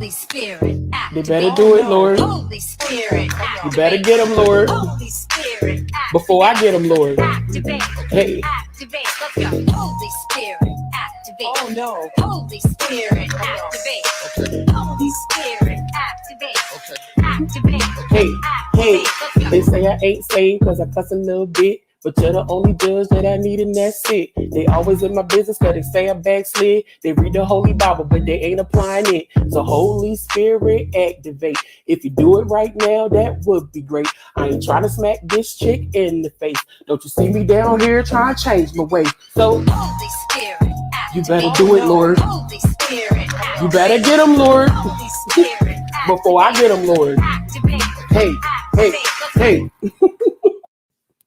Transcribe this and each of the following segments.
Holy Spirit, They better do it, Lord. Holy Spirit, You better get them, Lord. Holy Spirit, Before I get them, Lord. activate. Hey. Activate. Let's go. Holy Spirit, activate. Oh no. Holy Spirit, activate. Holy Spirit, activate. Activate. Hey, hey, Let's go. they say I ain't saved cause I cuss a little bit. But you're the only judge that I need and that's it. They always in my business cause they say I backslid. They read the Holy Bible but they ain't applying it. So Holy Spirit activate. If you do it right now, that would be great. I ain't trying to smack this chick in the face. Don't you see me down here trying to change my way. So Holy Spirit, you better do it, Lord. Holy Spirit, You better get them, Lord. Holy Spirit, Before I get them, Lord. activate. Hey, hey, hey.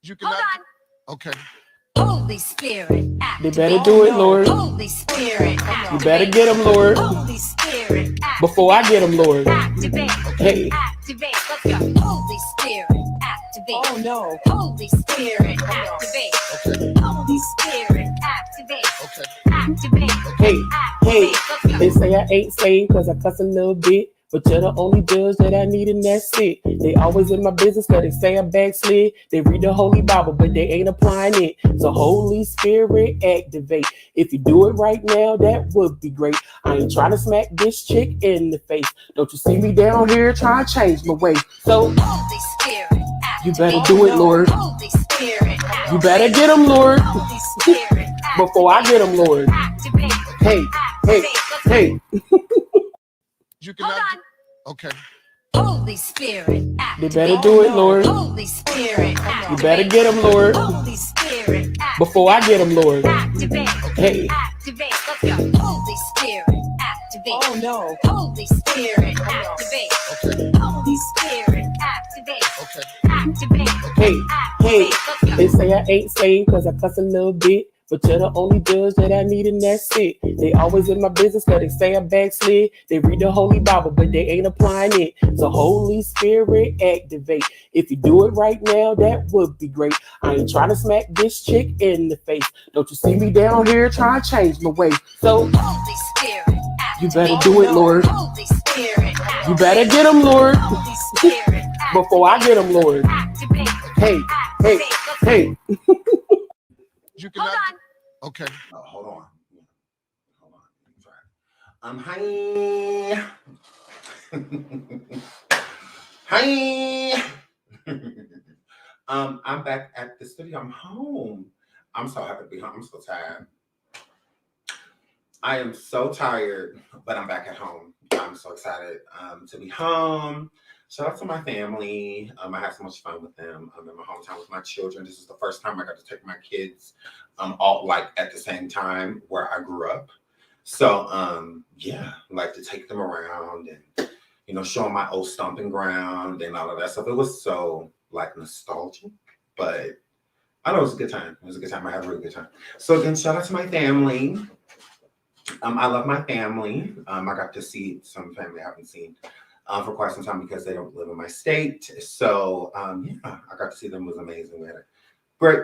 You cannot. Hold on. Okay. Holy Spirit, They better do it, Lord. Holy Spirit, You better get them, Lord. Holy Spirit, Before I get them, Lord. activate. Hey. Activate. Let's go. Holy Spirit, activate. Oh no. Holy Spirit, activate. Holy Spirit, activate. Okay. Activate. Hey, hey, Let's go. they say I ain't saved cause I cuss a little bit. But you're the only judge that I need and that's it. They always in my business cause they say I backslid. They read the Holy Bible but they ain't applying it. So Holy Spirit activate. If you do it right now, that would be great. I ain't trying to smack this chick in the face. Don't you see me down here trying to change my way. So Holy Spirit, you better do it, Lord. Holy Spirit, You better get them, Lord. Holy Spirit, Before I get them, Lord. activate. Hey, hey, hey. You cannot. Hold on. Okay. Holy Spirit, They better do it, Lord. Holy Spirit, You better get them, Lord. Holy Spirit, Before I get them, Lord. activate. Hey. Activate. Let's go. Holy Spirit, activate. Oh no. Holy Spirit, activate. Holy Spirit, activate. Activate. Hey, hey, Let's go. they say I ain't saved cause I cuss a little bit. But you're the only judge that I need and that's it. They always in my business cause they say I backslid. They read the Holy Bible but they ain't applying it. So Holy Spirit activate. If you do it right now, that would be great. I ain't trying to smack this chick in the face. Don't you see me down here trying to change my way. So Holy Spirit, you better do it, Lord. Holy Spirit, You better get them, Lord. Holy Spirit, Before I get them, Lord. activate. Hey, hey, hey. You cannot. Hold on. Okay. Hold on. Hi. Hi. I'm back at the studio. I'm home. I'm so happy to be home. I'm so tired. I am so tired, but I'm back at home. I'm so excited to be home. Shout out to my family. I had so much fun with them. I'm in my hometown with my children. This is the first time I got to take my kids all like at the same time where I grew up. So yeah, like to take them around and show them my old stomping ground and all of that stuff. It was so like nostalgic, but I know it was a good time. It was a good time. I had a really good time. So again, shout out to my family. I love my family. I got to see some family I haven't seen for quite some time because they don't live in my state. So yeah, I got to see them. It was amazing. We had a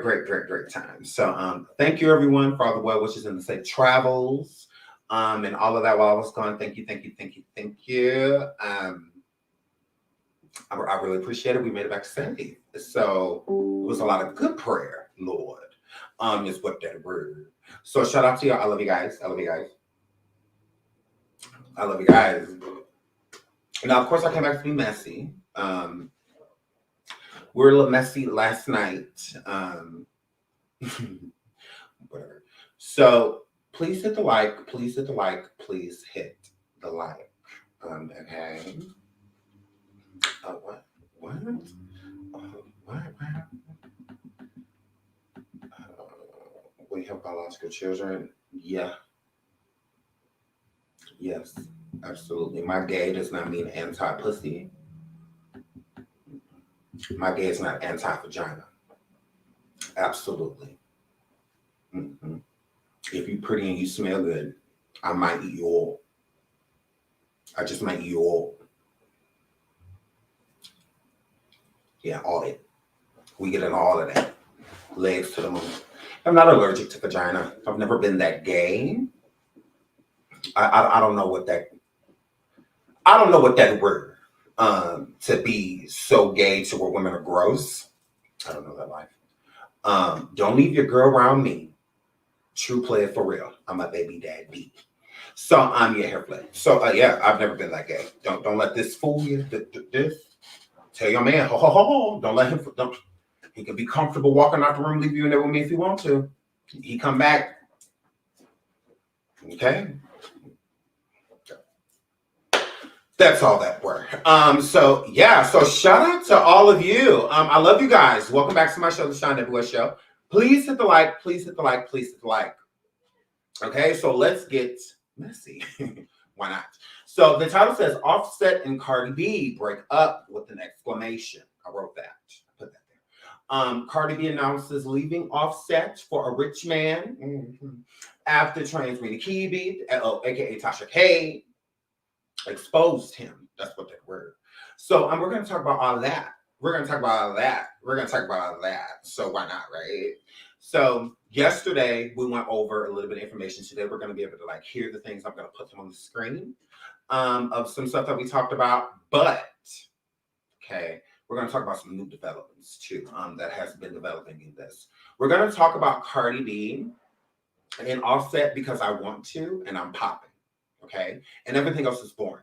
great time. So thank you everyone for all the well wishes and the safe travels and all of that while I was gone. Thank you. I really appreciate it. We made it back safe. So it was a lot of good prayer, Lord. Is what that word. So shout out to y'all. I love you guys. I love you guys. Now, of course, I came back to be messy. We were a little messy last night. Whatever. So please hit the like. Please hit the like. Please hit the like. Okay. What? What? We have biological children. Yeah. Yes, absolutely. My gay does not mean anti-pussy. My gay is not anti-vagina. Absolutely. Mm-hmm. If you're pretty and you smell good, I might eat you all. I just might eat you all. Yeah, all it. We get in all of that. Legs to the moon. I'm not allergic to vagina. I've never been that gay. I don't know what that. I don't know what that word to be so gay to where women are gross. I don't know that life. Don't leave your girl around me. True player for real. I'm a baby daddy. So I'm your hair flip. So yeah, I've never been that gay. Don't let this fool you. This. Tell your man, ho ho ho ho. Don't let him. Don't. He can be comfortable walking out the room, leave you in there with me if he wants to. He come back. Okay. That's all that were. So yeah, so shout out to all of you. I love you guys. Welcome back to my show, The Sean Everywhere Show. Please hit the like, please hit the like, please hit the like. Okay, so let's get messy. Why not? So the title says Offset and Cardi B break up with an exclamation. I wrote that. I put that there. Cardi B announces leaving Offset for a rich man after trans Rita Kibi, aka Tasha K, exposed him. That's what that word. So we're going to talk about all that. We're going to talk about all that. We're going to talk about all that. So why not, right? So yesterday we went over a little bit of information. Today we're going to be able to like hear the things. I'm going to put them on the screen of some stuff that we talked about. But okay, we're going to talk about some new developments too that has been developing in this. We're going to talk about Cardi B and Offset because I want to, and I'm popping. Okay, and everything else is boring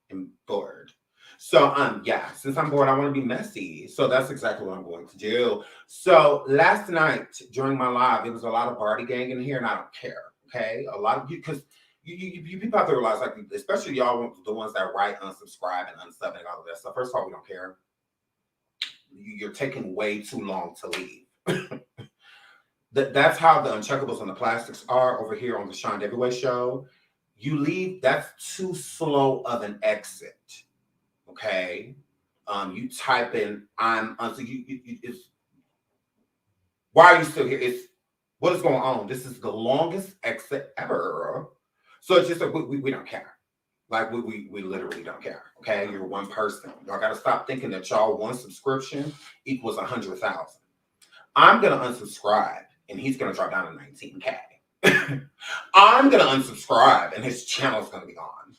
and bored. So yeah, since I'm bored, I want to be messy. So that's exactly what I'm going to do. So last night during my live, there was a lot of party gang in here, and I don't care. Okay, a lot of you because you people have to realize, like, especially y'all the ones that write, unsubscribe, and unsub and all of that stuff. First of all, we don't care. You're taking way too long to leave. That's how the Uncheckables and the Plastics are over here on the Sean Everywhere Show. You leave, that's too slow of an exit. Okay. You type in, so it's, why are you still here? It's, what is going on? This is the longest exit ever. So it's just like, we don't care. Like, we literally don't care. Okay. You're one person. Y'all got to stop thinking that y'all one subscription equals 100,000. I'm going to unsubscribe and he's going to drop down to 19K. I'm going to unsubscribe and his channel's going to be gone.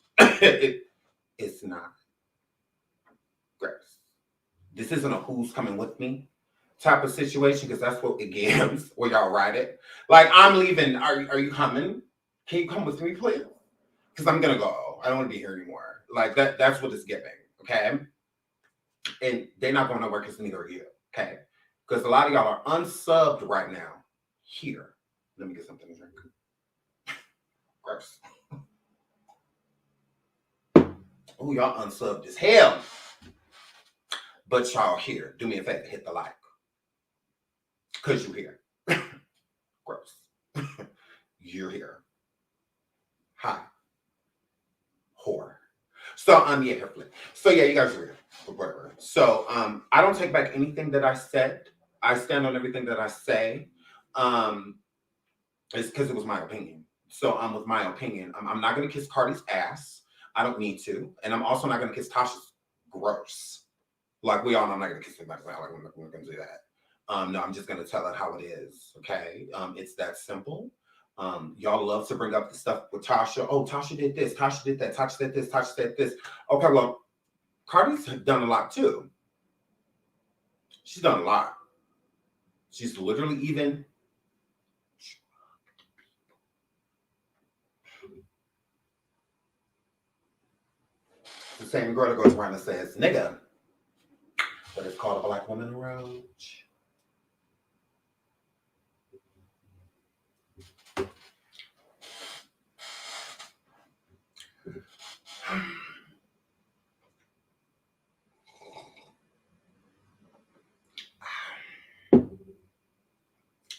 It's not. Grace. This isn't a who's coming with me type of situation because that's what it gives where y'all write it. Like, I'm leaving. Are you coming? Can you come with me, please? Because I'm going to go. I don't want to be here anymore. Like, that's what it's giving. Okay. And they're not going nowhere because neither are you. Okay. Because a lot of y'all are unsubbed right now here. Let me get something to drink. Gross. Oh, y'all unsubbed as hell. But y'all here. Do me a favor, hit the like. Because you're here. Gross. You're here. Hi. Whore. So, yeah, here. So, yeah, you guys are here. Whatever. So, I don't take back anything that I said. I stand on everything that I say. It's because it was my opinion. So, with my opinion, I'm not going to kiss Cardi's ass. I don't need to. And I'm also not going to kiss Tasha's. Gross. Like, we all know I'm not going to kiss anybody. Like, we're not going to do that. No, I'm just going to tell it how it is. Okay. It's that simple. Y'all love to bring up the stuff with Tasha. Oh, Tasha did this. Tasha did that. Tasha said this. Tasha said this. Okay, well, Cardi's done a lot too. She's done a lot. She's literally even. The same girl that goes around and says, nigga, but it's called a black woman roach.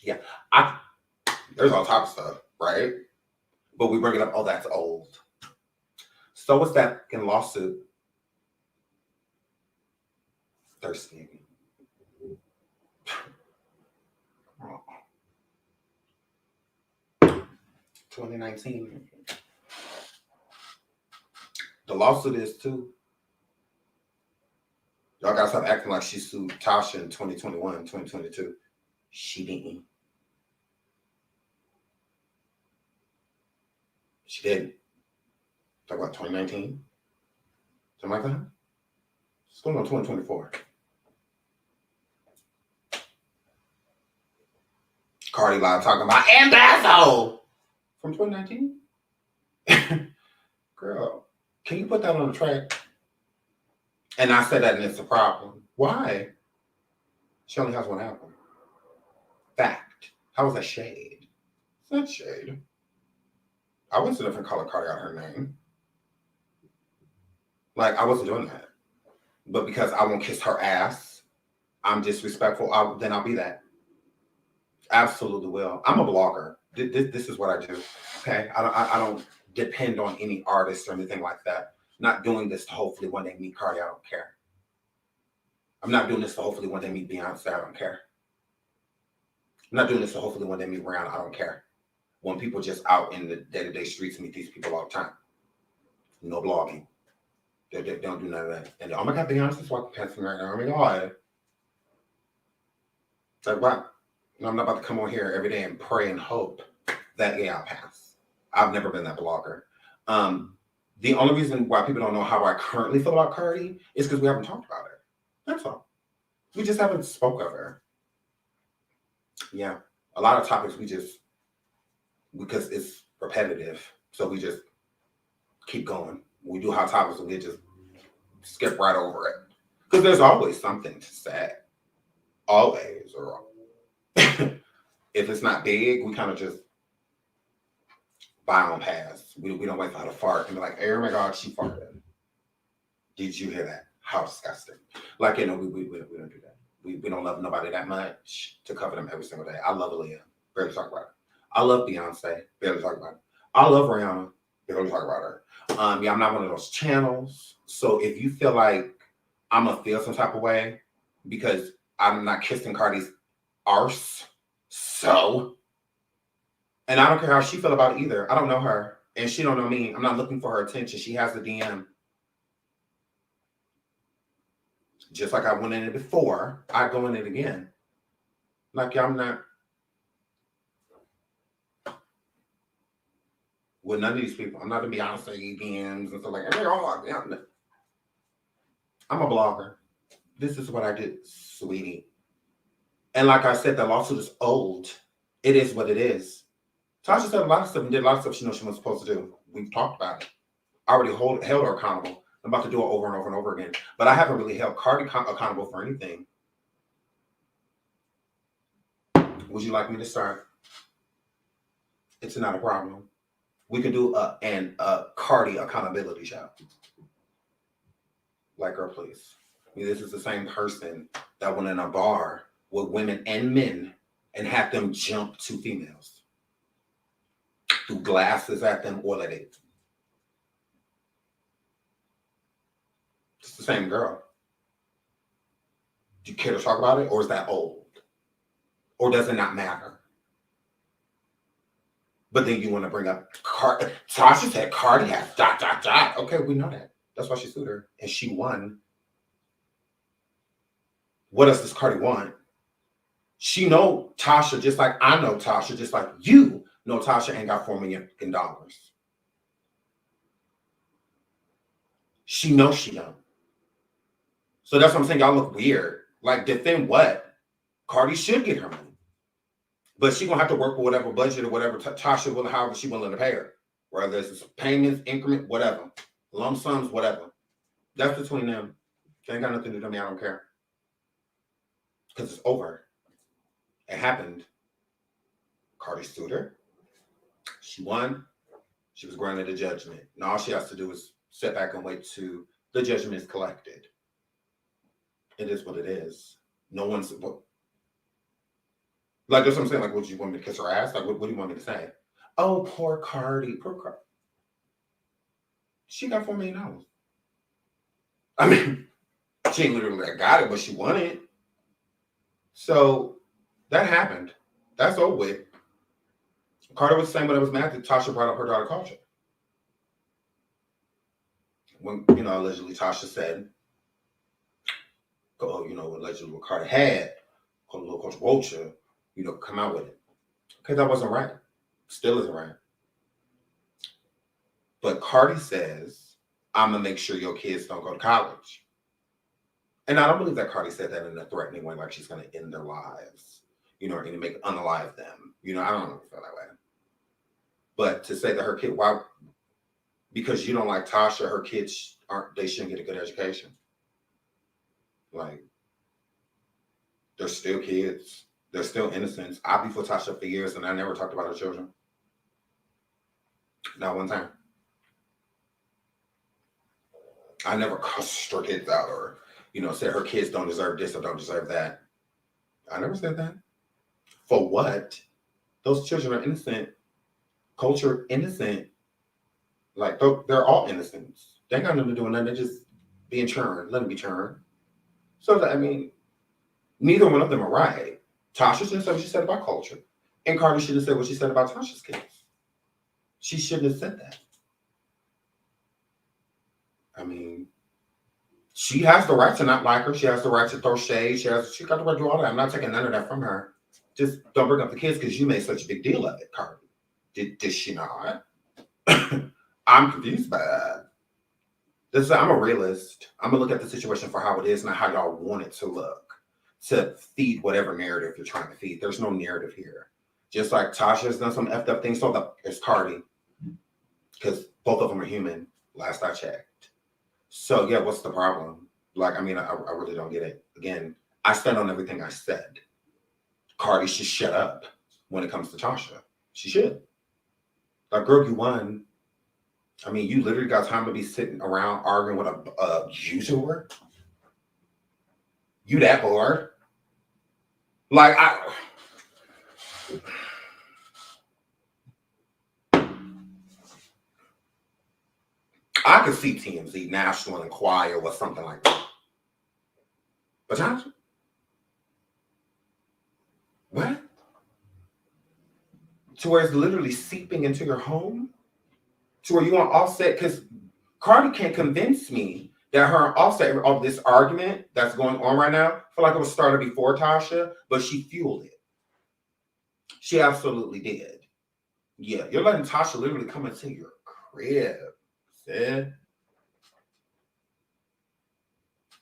Yeah, there's all type of stuff, right? But we bring it up, oh, that's old. So what's that in lawsuit? Thirsty. 2019. The lawsuit is too. Y'all gotta stop acting like she sued Tasha in 2021, 2022. She didn't. She didn't. Talk about 2019. Something like that. It's going on 2024. Cardi live talking about embezzle from 2019. Girl, can you put that on the track? And I said that, and it's a problem. Why? She only has one album. Fact. How is that shade? It's not shade. I wouldn't sit up and call Cardi out her name. Like, I wasn't doing that. But because I won't kiss her ass, I'm disrespectful, then I'll be that. Absolutely will. I'm a blogger. This is what I do. Okay? I don't depend on any artist or anything like that. Not doing this to hopefully one day meet Cardi. I don't care. I'm not doing this to hopefully one day meet Beyonce. I don't care. I'm not doing this to hopefully one day meet Rihanna. I don't care. When people just out in the day-to-day streets meet these people all the time. No blogging. They don't do none of that. And oh my God, Beyonce's walking past me right now. Oh my God. Like what? I'm not about to come on here every day and pray and hope that, yeah, I'll pass. I've never been that blogger. The only reason why people don't know how I currently feel about Cardi is because we haven't talked about her. That's all. We just haven't spoke of her. Yeah. A lot of topics because it's repetitive. So we just keep going. We do hot topics and we just skip right over it. Because there's always something to say. Always. Or if it's not big, we kind of just buy on pass. We don't wait for her to fart and be like, oh my God, she farted. Did you hear that? How disgusting. Like, we don't do that. We don't love nobody that much to cover them every single day. I love Aaliyah. Barely talk about it. I love Beyonce. Barely talk about it. I love Rihanna. Barely talk about her. Yeah, I'm not one of those channels. So if you feel like I'm going to feel some type of way because I'm not kissing Cardi's arse, and I don't care how she feel about it either. I don't know her, and she don't know me. I'm not looking for her attention. She has the DM. Just like I went in it before, I go in it again. Like, I'm not with none of these people. I'm not the Beyonce DMs and stuff like that. I'm a blogger. This is what I did, sweetie. And like I said, the lawsuit is old. It is what it is. Tasha said a lot of stuff and did a lot of stuff she knows she wasn't supposed to do. We've talked about it. I already held her accountable. I'm about to do it over and over and over again. But I haven't really held Cardi accountable for anything. Would you like me to start? It's not a problem. We could do a Cardi accountability show. Like her, please. I mean, this is the same person that went in a bar with women and men and had them jump to females. Threw glasses at them or let it. It's the same girl. Do you care to talk about it, or is that old? Or does it not matter? But then you want to bring up Cardi. Tasha said Cardi has ... Okay, we know that. That's why she sued her. And she won. What else does Cardi want? She know Tasha just like I know Tasha, just like you know Tasha ain't got $4 million. She knows she don't. So that's what I'm saying. Y'all look weird. Like, defend what? Cardi should get her money. But she gonna have to work with whatever budget or whatever Tasha will, however she willing to pay her. Whether it's payments, increment, whatever. Lump sums, whatever. That's between them. They ain't got nothing to do with me. I don't care. Because it's over. It happened. Cardi sued her. She won. She was granted a judgment. Now all she has to do is sit back and wait till the judgment is collected. It is what it is. No one's... Like, that's what I'm saying. Like, would you want me to kiss her ass? Like, what do you want me to say? Oh, poor Cardi. Poor Cardi. She got $4 million. I mean, she ain't literally got it, but she won it. So, that happened. That's over with. Cardi was saying when it was mad that Tasha brought up her daughter culture. When, allegedly Tasha said, allegedly what Cardi had, called little Coach Vulture, come out with it. Okay, that wasn't right. Still isn't right. But Cardi says, I'm gonna make sure your kids don't go to college. And I don't believe that Cardi said that in a threatening way, like she's gonna end their lives, or to make unalive them. I don't feel that way. But to say that her kid, why? Because you don't like Tasha, her kids they shouldn't get a good education. Like, they're still kids. They're still innocents. I be for Tasha for years, and I never talked about her children. Not one time. I never cussed her kids out or, said her kids don't deserve this or don't deserve that. I never said that. For what? Those children are innocent. Culture innocent. Like, they're all innocents. They ain't got nothing to do with nothing. They're just being churned. Let them be churned. So, neither one of them are right. Tasha shouldn't say what she said about culture. And Cardi shouldn't say what she said about Tasha's kids. She shouldn't have said that. She has the right to not like her. She has the right to throw shade. She got the right to do all that. I'm not taking none of that from her. Just don't bring up the kids because you made such a big deal of it, Cardi. Did she not? I'm confused by that. I'm a realist. I'm going to look at the situation for how it is, not how y'all want it to look. To feed whatever narrative you're trying to feed. There's no narrative here. Just like Tasha has done some effed up things, so it's Cardi. Because both of them are human, last I checked. So, yeah, what's the problem? I really don't get it. Again, I stand on everything I said. Cardi should shut up when it comes to Tasha. She should. Like, girl, you won. You literally got time to be sitting around arguing with a YouTuber? You that bored? I could see TMZ, National Enquirer, or something like that. But Tasha? What? To where it's literally seeping into your home? To where you want Offset? Because Cardi can't convince me that her and Offset, of this argument that's going on right now, I feel like it was started before Tasha, but she fueled it. She absolutely did. Yeah, you're letting Tasha literally come into your crib, sid.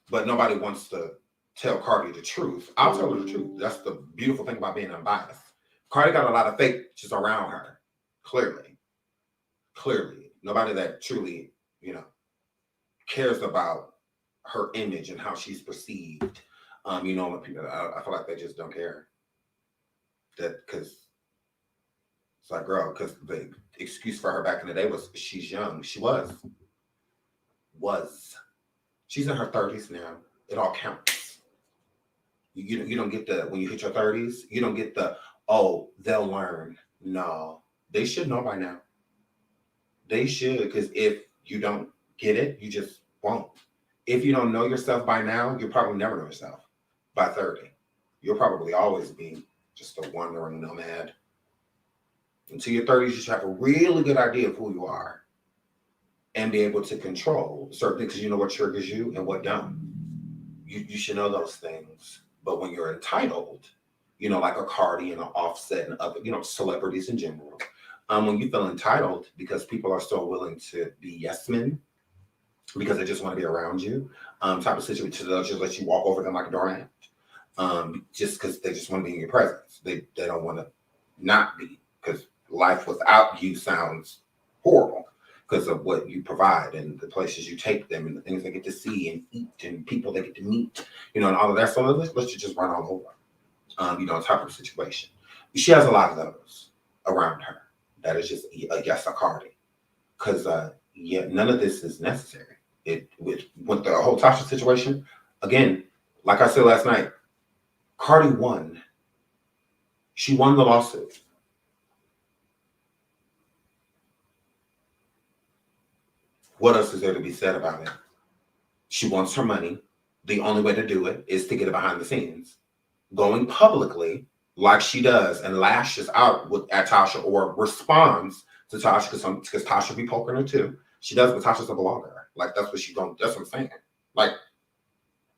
But nobody wants to tell Cardi the truth. I'll tell her the truth. That's the beautiful thing about being unbiased. Cardi got a lot of fake just around her. Clearly. Nobody that truly, cares about her image and how she's perceived. When people, I feel like they just don't care. That because it's like, girl, because the excuse for her back in the day was she's young. She was. She's in her 30s now. It all counts. You don't get the, when you hit your 30s, you don't get the, oh, they'll learn. No, they should know by now. They should, because if you don't get it, you just won't. If you don't know yourself by now, you'll probably never know yourself by 30. You'll probably always be just a wandering nomad. Until your 30s, you should have a really good idea of who you are and be able to control certain things because you know what triggers you and what don't. You should know those things. But when you're entitled, like a Cardi and an Offset and other, celebrities in general, when you feel entitled because people are so willing to be yes men because they just want to be around you, type of situation, they'll just let you walk over them like a doormat, just because they just want to be in your presence. They don't want to not be, because life without you sounds horrible because of what you provide and the places you take them and the things they get to see and eat and people they get to meet, and all of that. So let's just run all over, type of situation. She has a lot of those around her. That is just a yes, a Cardi. Because, none of this is necessary. With the whole Tasha situation, again, like I said last night, Cardi won. She won the lawsuit. What else is there to be said about it? She wants her money. The only way to do it is to get it behind the scenes. Going publicly, like she does, and lashes out at Tasha or responds to Tasha because Tasha be poking her too. She does, but Tasha's a blogger. Like, that's what she's doing. That's what I'm saying. Like,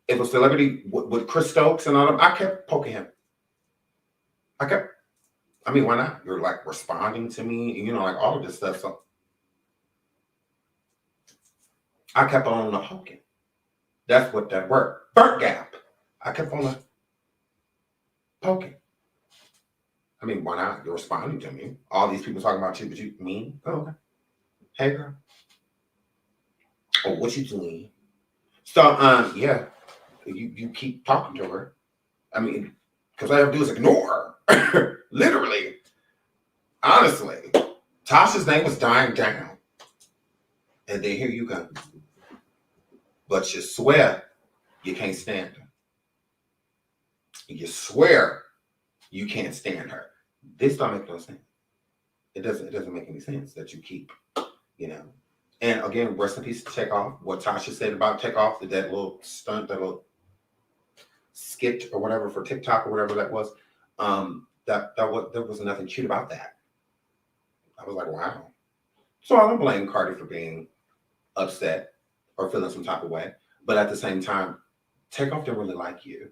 if a celebrity with Chris Stokes and all them, I kept poking him. Why not? You're like responding to me, like all of this stuff. So I kept on poking. That's what that word, burnt gap. I kept on poking. I mean, why not? You're responding to me. All these people talking about you, but you, me? Oh, okay. Hey, girl. Oh, what you doing? So, yeah, you keep talking to her. I mean, because all I have to do is ignore her. Literally. Honestly. Tasha's name was dying down. And then here you go. But you swear you can't stand her. You swear you can't stand her. This don't make no sense. It doesn't make any sense that you keep, you know. And again, rest in peace to Takeoff. What Tasha said about Takeoff, that little stunt, that little skit or whatever for TikTok or whatever that was, there was nothing cute about that. I was like, wow. So I don't blame Cardi for being upset or feeling some type of way. But at the same time, Takeoff didn't really like you,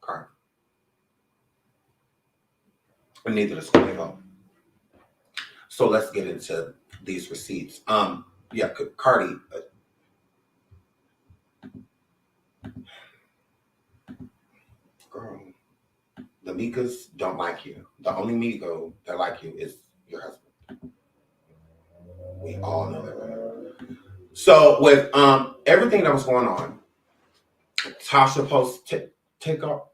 Cardi. And neither does Quavo. So let's get into these receipts. Yeah, Cardi. Girl, the Migos don't like you. The only Migo that like you is your husband. We all know that. So with everything that was going on, Tasha posted Takeoff.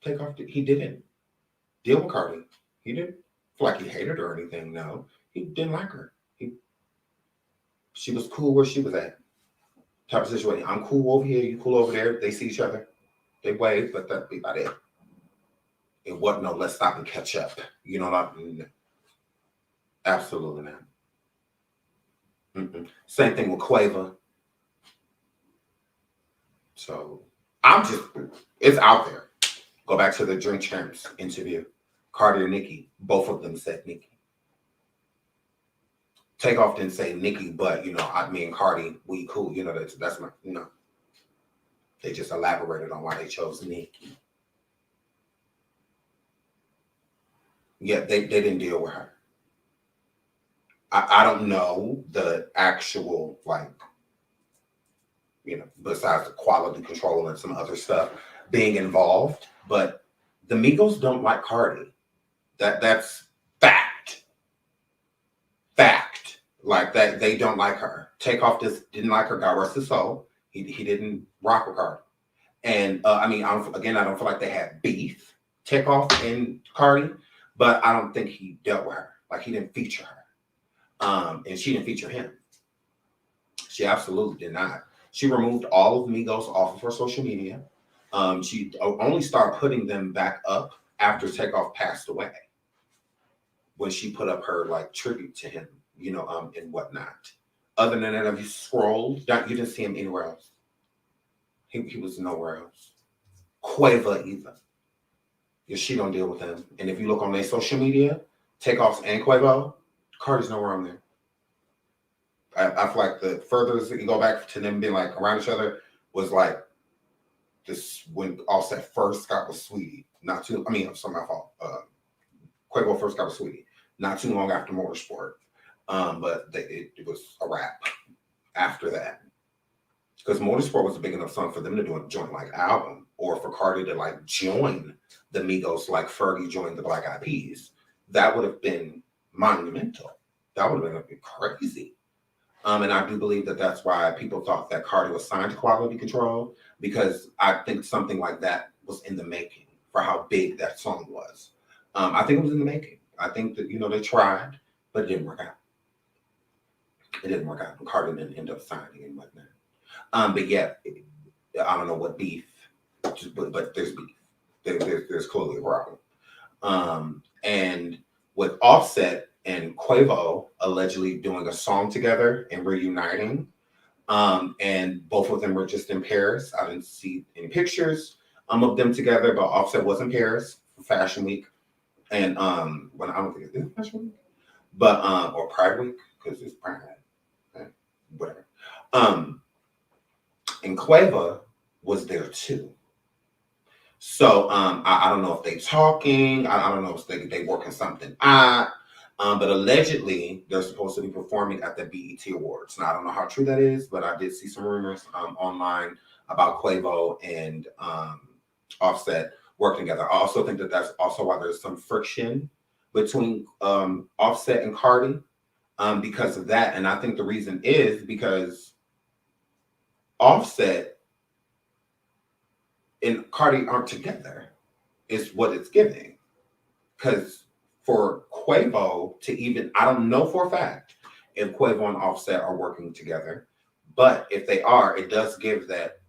He didn't deal with Cardi. He didn't feel like he hated her or anything. No, he didn't like her. She was cool where she was at. Type of situation. I'm cool over here. You cool over there. They see each other. They wave, but that'd be about it. It wasn't no let's stop and catch up. You know what I mean? Absolutely not. Same thing with Quavo. So it's out there. Go back to the Drink Champs interview. Cardi or Nicki, both of them said Nicki. Takeoff didn't say Nicki, but me and Cardi, we cool. That's my, they just elaborated on why they chose Nicki. Yeah, they didn't deal with her. I don't know the actual, besides the quality control and some other stuff being involved, but the Migos don't like Cardi. That's fact. Fact. Like that, they don't like her. Takeoff just didn't like her. God rest his soul. He didn't rock with Cardi. And I don't feel like they had beef, Takeoff and Cardi, but I don't think he dealt with her. Like he didn't feature her. And she didn't feature him. She absolutely did not. She removed all of Migos off of her social media. She only started putting them back up after Takeoff passed away. When she put up her tribute to him, and whatnot. Other than that, if you scrolled, you didn't see him anywhere else. He was nowhere else. Quavo either. Because she don't deal with him. And if you look on their social media, Takeoffs and Quavo, Cardi's nowhere on there. I feel like the furthest you go back to them being around each other was this when Offset first got with Sweetie. I'm sorry, my fault. Quavo first got with Sweetie. Not too long after Motorsport. But it was a wrap after that. Because Motorsport was a big enough song for them to do a joint album, or for Cardi to join the Migos like Fergie joined the Black Eyed Peas. That would have been monumental. That would have been crazy. And I do believe that that's why people thought that Cardi was signed to Quality Control, because I think something like that was in the making for how big that song was. I think it was in the making. I think that, they tried, but it didn't work out. It didn't work out. Cardi didn't end up signing and whatnot. But yeah, I don't know what beef, but there's beef. There's clearly a problem. And with Offset and Quavo allegedly doing a song together and reuniting, and both of them were just in Paris. I didn't see any pictures of them together, but Offset was in Paris for Fashion Week, and when I don't think it's Fashion Week, but or Pride Week, because it's Pride, whatever. And Quavo was there too. So I don't know if they talking. I don't know if they working something out. But allegedly, they're supposed to be performing at the BET Awards. Now, I don't know how true that is, but I did see some rumors online about Quavo and Offset working together. I also think that that's also why there's some friction between Offset and Cardi because of that. And I think the reason is because Offset and Cardi aren't together, is what it's giving. Because for Quavo to even, I don't know for a fact if Quavo and Offset are working together, but if they are, it does give that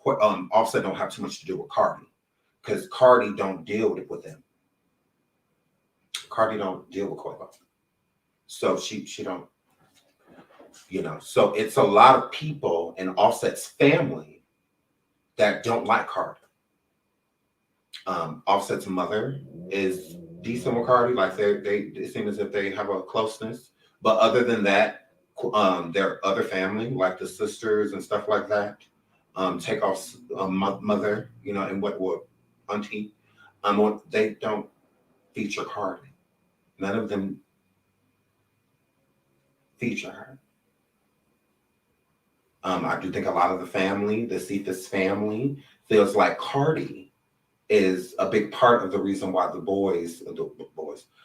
Offset don't have too much to do with Cardi, because Cardi don't deal with him. Cardi don't deal with Quavo, so she don't, So it's a lot of people in Offset's family that don't like Cardi. Offset's mother is decent with Cardi, like they seem as if they have a closeness. But other than that, their other family, like the sisters and stuff like that, Takeoff's mother, and what auntie, they don't feature Cardi. None of them feature her. I do think a lot of the family, the Cephas family, feels like Cardi is a big part of the reason why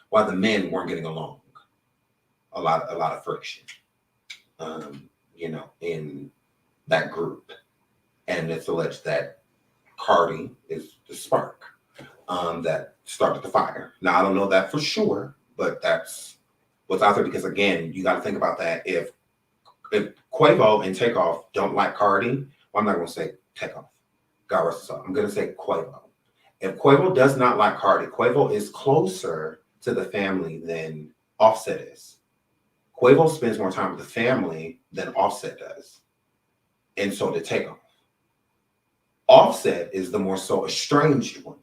why the men weren't getting along. A lot of friction, in that group. And it's alleged that Cardi is the spark that started the fire. Now, I don't know that for sure, but that's what's out there because, again, you got to think about that. If Quavo and Takeoff don't like Cardi, well, I'm not going to say Takeoff. God rest his soul. I'm going to say Quavo. If Quavo does not like Cardi, Quavo is closer to the family than Offset is. Quavo spends more time with the family than Offset does. And so did Takeoff. Offset is the more so estranged one.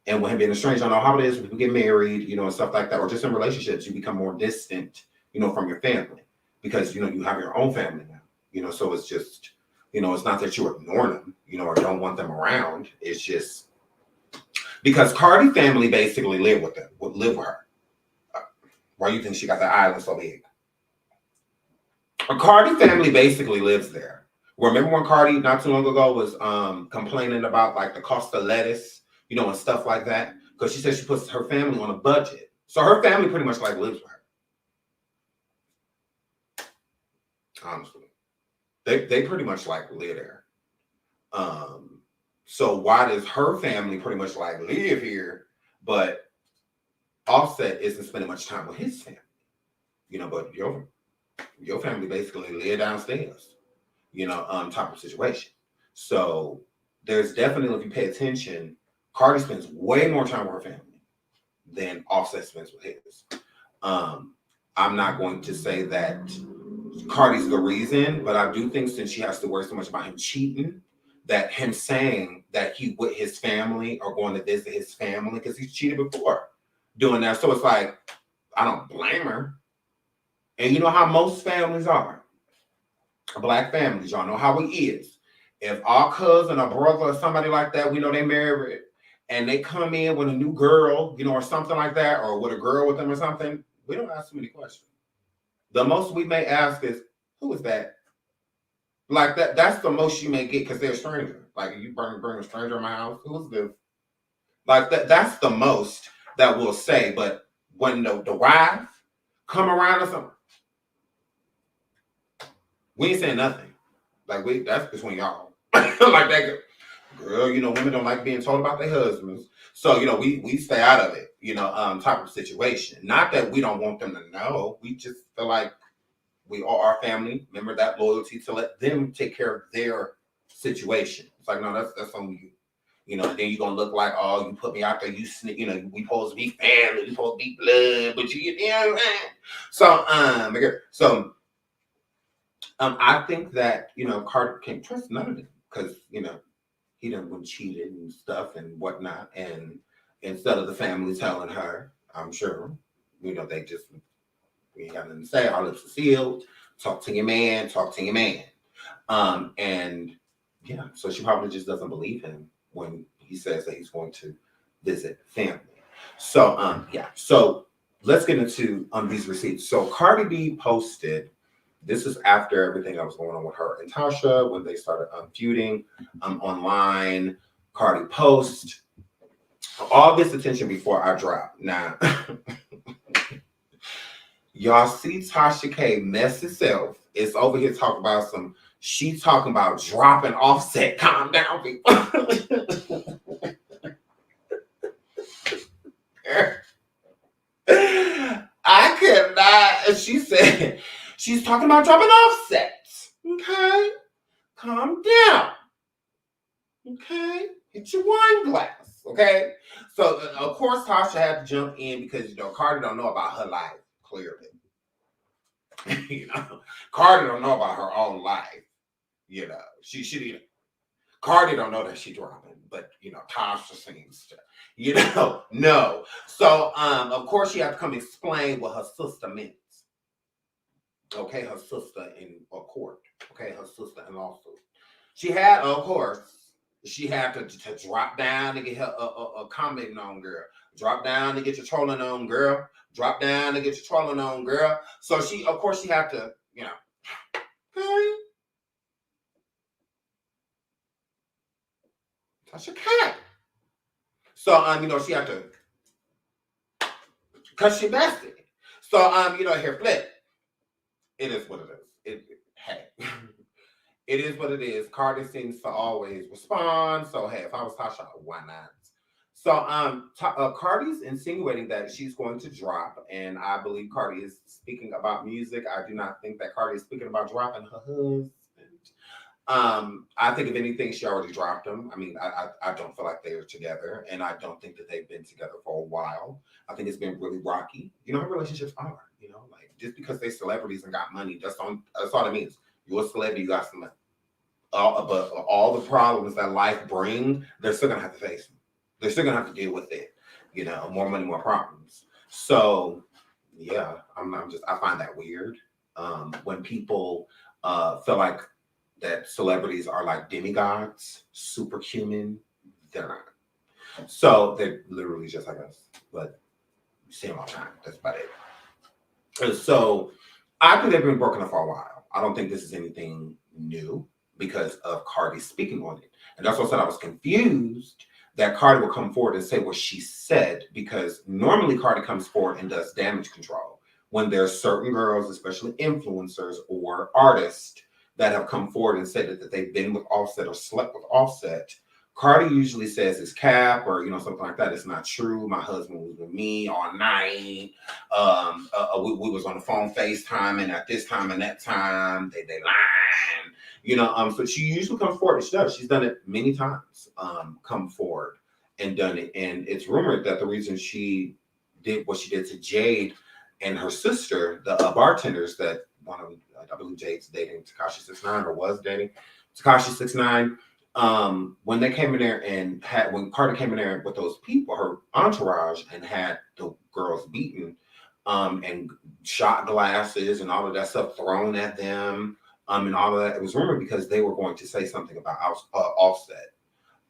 And with him being estranged, I know how it is when people get married, and stuff like that, or just in relationships, you become more distant, from your family because, you have your own family now, so it's just, it's not that you're ignoring them, or don't want them around. It's just because Cardi family basically live with her. Why do you think she got that island so big? A Cardi family basically lives there. Remember when Cardi not too long ago was complaining about like the cost of lettuce, and stuff like that? Because she said she puts her family on a budget. So her family pretty much like lives with her. Honestly. They pretty much like live there. So why does her family pretty much like live here, but Offset isn't spending much time with his family? But your family basically live downstairs, type of situation. So there's definitely, if you pay attention, Cardi spends way more time with her family than Offset spends with his. I'm not going to say that Cardi's the reason, but I do think since she has to worry so much about him cheating, that him saying that he with his family or going to visit his family because he's cheated before doing that. So it's like, I don't blame her. And you know how most families are. Black families, y'all know how it is. If our cousin or brother or somebody like that, we know they married and they come in with a new girl, or something like that, or with a girl with them or something, we don't ask too many questions. The most we may ask is, who is that? Like that's the most you may get because they're a stranger. Like you bring a stranger in my house, who's this? Like that's the most that we'll say. But when the wife come around or something, we ain't saying nothing. Like that's between y'all. Like that girl, women don't like being told about their husbands. So, we stay out of it, type of situation. Not that we don't want them to know. We just feel like we are our family. Remember that loyalty to let them take care of their situation. It's like, no, that's on you. And then you're gonna look like, oh, you put me out there, you sneak, we supposed to be family, we supposed to be blood, but So I think that, Carter can't trust none of them because, he done been cheated and stuff and whatnot. And instead of the family telling her, I'm sure, they just, we ain't got nothing to say, our lips are sealed. Talk to your man. And yeah, so she probably just doesn't believe him when he says that he's going to visit family. So, yeah. So let's get into these receipts. So Cardi B posted, this is after everything that was going on with her and Tasha when they started feuding online. Cardi post all this attention before I drop. Now, y'all see Tasha K mess herself. It's over here talking about some. She's talking about dropping Offset. Calm down, people. I could not. She said she's talking about dropping Offset. Okay, calm down. Okay, hit your wine glass. Okay, so of course Tasha had to jump in because Cardi don't know about her life clearly. Cardi don't know about her own life. She Cardi don't know that she dropping, but Tasha seems to, no. So of course she had to come explain what her sister meant. Okay, her sister in a court. Okay, her sister in lawsuit. She had, of course, she had to drop down to get her a commenting on, girl. Drop down to get your trolling on, girl. Drop down to get your trolling on, girl. So she, of course, she had to, okay. Tasha K. So, she had to, because she bested. So, here, flip. It is what it is. Hey. It is what it is. Cardi seems to always respond. So, hey, if I was Tasha, why not? So, Cardi's insinuating that she's going to drop, and I believe Cardi is speaking about music. I do not think that Cardi is speaking about dropping her husband. I think if anything, she already dropped him. I mean, I don't feel like they're together, and I don't think that they've been together for a while. I think it's been really rocky. How relationships are. Like just because they're celebrities and got money, that's all it means. You're a celebrity, you got some money. But all the problems that life brings, they're still gonna have to face them. They're still gonna have to deal with it. More money, more problems. So yeah, I find that weird. When people feel like that celebrities are like demigods, superhuman, they're not. So they're literally just like us, but you see them all the time. That's about it. And so I think they've been working for a while. I don't think this is anything new because of Cardi speaking on it. And that's what I said I was confused that Cardi will come forward and say what she said, because normally Cardi comes forward and does damage control when there's certain girls, especially influencers or artists, that have come forward and said that they've been with Offset or slept with Offset. Cardi usually says it's cap or something like that. It's not true. My husband was with me all night. We was on the phone FaceTime, and at this time and that time they lying. So she usually comes forward and she does. She's done it many times. Come forward and done it, and it's rumored that the reason she did what she did to Jade and her sister, the bartenders that one of them, I believe Jade's dating Tekashi 69 or was dating Tekashi 69. When they came in there and when Cardi came in there with those people, her entourage, and had the girls beaten, and shot glasses and all of that stuff thrown at them, and all of that, it was rumored because they were going to say something about Offset,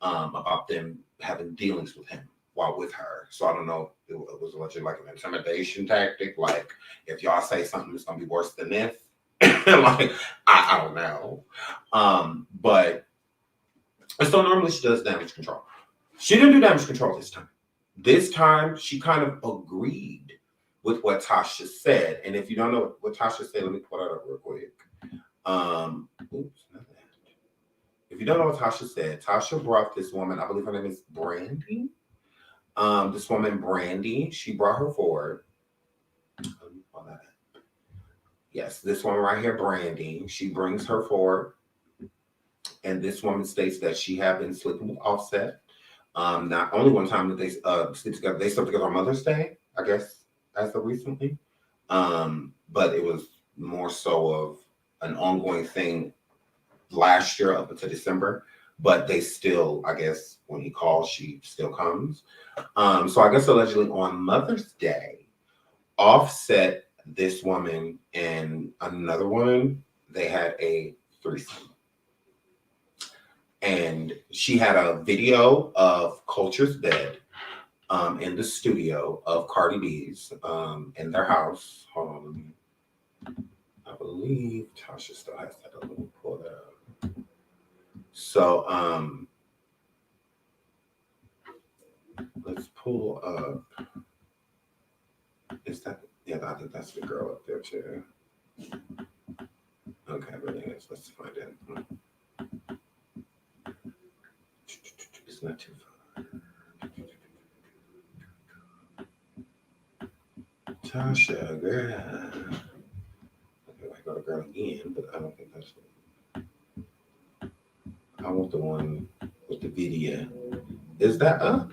about them having dealings with him while with her. So I don't know if it was allegedly like an intimidation tactic, like if y'all say something, it's gonna be worse than this. Like I don't know. But so normally she does damage control. She didn't do damage control this time. This time she kind of agreed with what Tasha said. And if you don't know what Tasha said, let me pull that up real quick. Oops, not that. If you don't know what Tasha said, Tasha brought this woman, I believe her name is Brandy. This woman, Brandy, she brought her forward. Yes, this one right here, Brandy, she brings her forward. And this woman states that she had been sleeping with Offset. Not only one time that they sleep together, they slept together on Mother's Day, I guess, as of recently. But it was more so of an ongoing thing last year up until December. But they still, I guess, when he calls, she still comes. So I guess allegedly on Mother's Day, Offset, this woman, and another woman, they had a threesome. And she had a video of Culture's bed. in the studio of Cardi B's in their house. Hold on, let me. I believe Tasha still has that. Let me pull that up. So let's pull up. Is that? Yeah, I think that's the girl up there too. Okay, but anyways, let's find it. It's not too far. Tasha, girl. Okay, I got a girl again, but I don't think that's it. I want the one with the video. Is that up?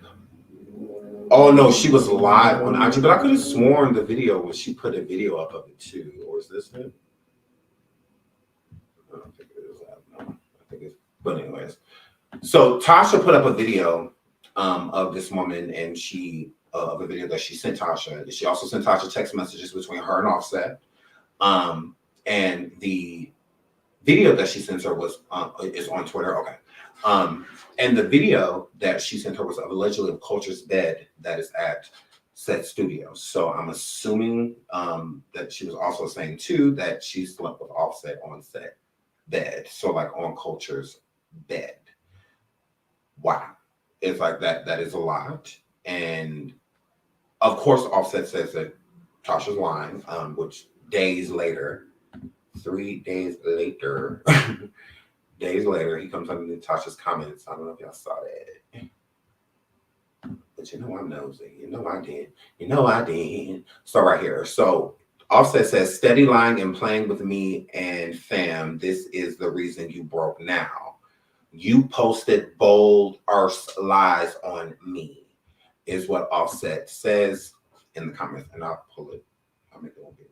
Oh no, she was live on IG, but I could have sworn the video was she put a video up of it too. Or is this it? I don't think it is that. No, I think it's. But anyways, so Tasha put up a video of this woman, and she of a video that she sent Tasha. She also sent Tasha text messages between her and Offset. And the video that she sent her was is on Twitter. Okay. And the video that she sent her was allegedly of Culture's bed that is at said studio. So I'm assuming that she was also saying too that she slept with Offset on set bed. So like on Culture's bed. Wow. It's like that is a lot. And of course Offset says that Tasha's lying, which days later, 3 days later, he comes under Tasha's comments. I don't know if y'all saw that. But you know I'm nosy. You know I did. So right here. So Offset says, steady lying and playing with me and fam. This is the reason you broke now. You posted bold arse lies on me, is what Offset says in the comments. And I'll pull it. I'll make it one bigger.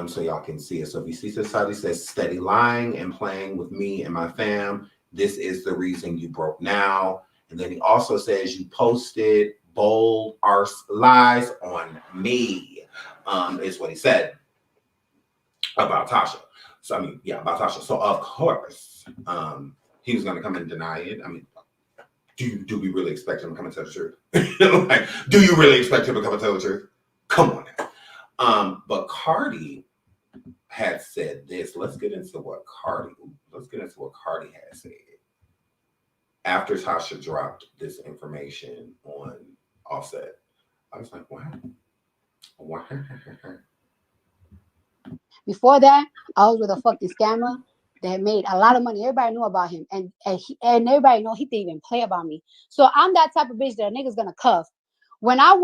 So y'all can see it. So if you see society says steady lying and playing with me and my fam, this is the reason you broke now. And then he also says you posted bold arse lies on me, is what he said about Tasha. So I mean, yeah, about Tasha. So of course, he was gonna come and deny it. I mean, do we really expect him to come and tell the truth? Like, do you really expect him to come and tell the truth? Come on now. But Cardi had said this. Let's get into what Cardi had said after Tasha dropped this information on Offset. I was like, wow. Before that, I was with a fucking scammer that made a lot of money. Everybody knew about him, and everybody know he didn't even play about me. So I'm that type of bitch that a nigga's gonna cuff. When I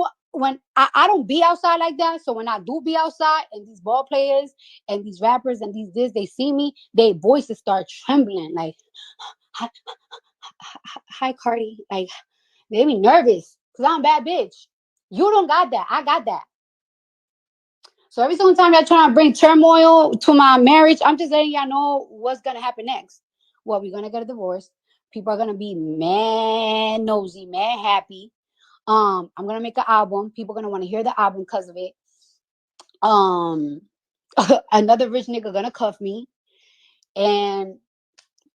don't be outside like that. So when I do be outside, and these ball players and these rappers and they see me, their voices start trembling. Like, hi Cardi. Like, they be nervous because I'm a bad bitch. You don't got that. I got that. So every single time y'all trying to bring turmoil to my marriage, I'm just letting y'all know what's gonna happen next. Well, we're gonna get a divorce. People are gonna be mad nosy, mad happy. I'm gonna make an album. People are gonna want to hear the album because of it. Another rich nigga gonna cuff me. And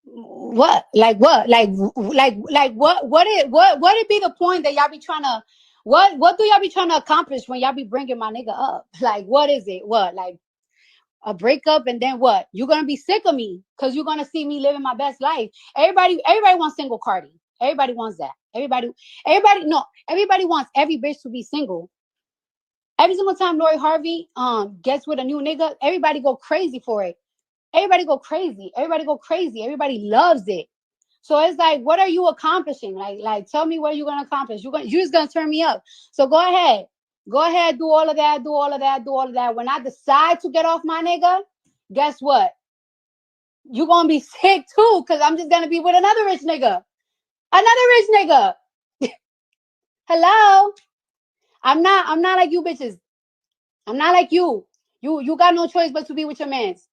what? Like what? Like what it be the point that y'all be trying to what do y'all be trying to accomplish when y'all be bringing my nigga up? Like, what is it? What, like a breakup, and then what? You're gonna be sick of me because you're gonna see me living my best life. Everybody wants single Cardi. Everybody wants that. Everybody wants every bitch to be single. Every single time Lori Harvey gets with a new nigga, everybody go crazy for it. Everybody go crazy. Everybody loves it. So it's like, what are you accomplishing? Like, tell me what you're gonna accomplish. You're just gonna turn me up. So go ahead, do all of that. When I decide to get off my nigga, guess what? You're gonna be sick too, because I'm just gonna be with another rich nigga. Hello. I'm not like you bitches. I'm not like you. You got no choice but to be with your mans.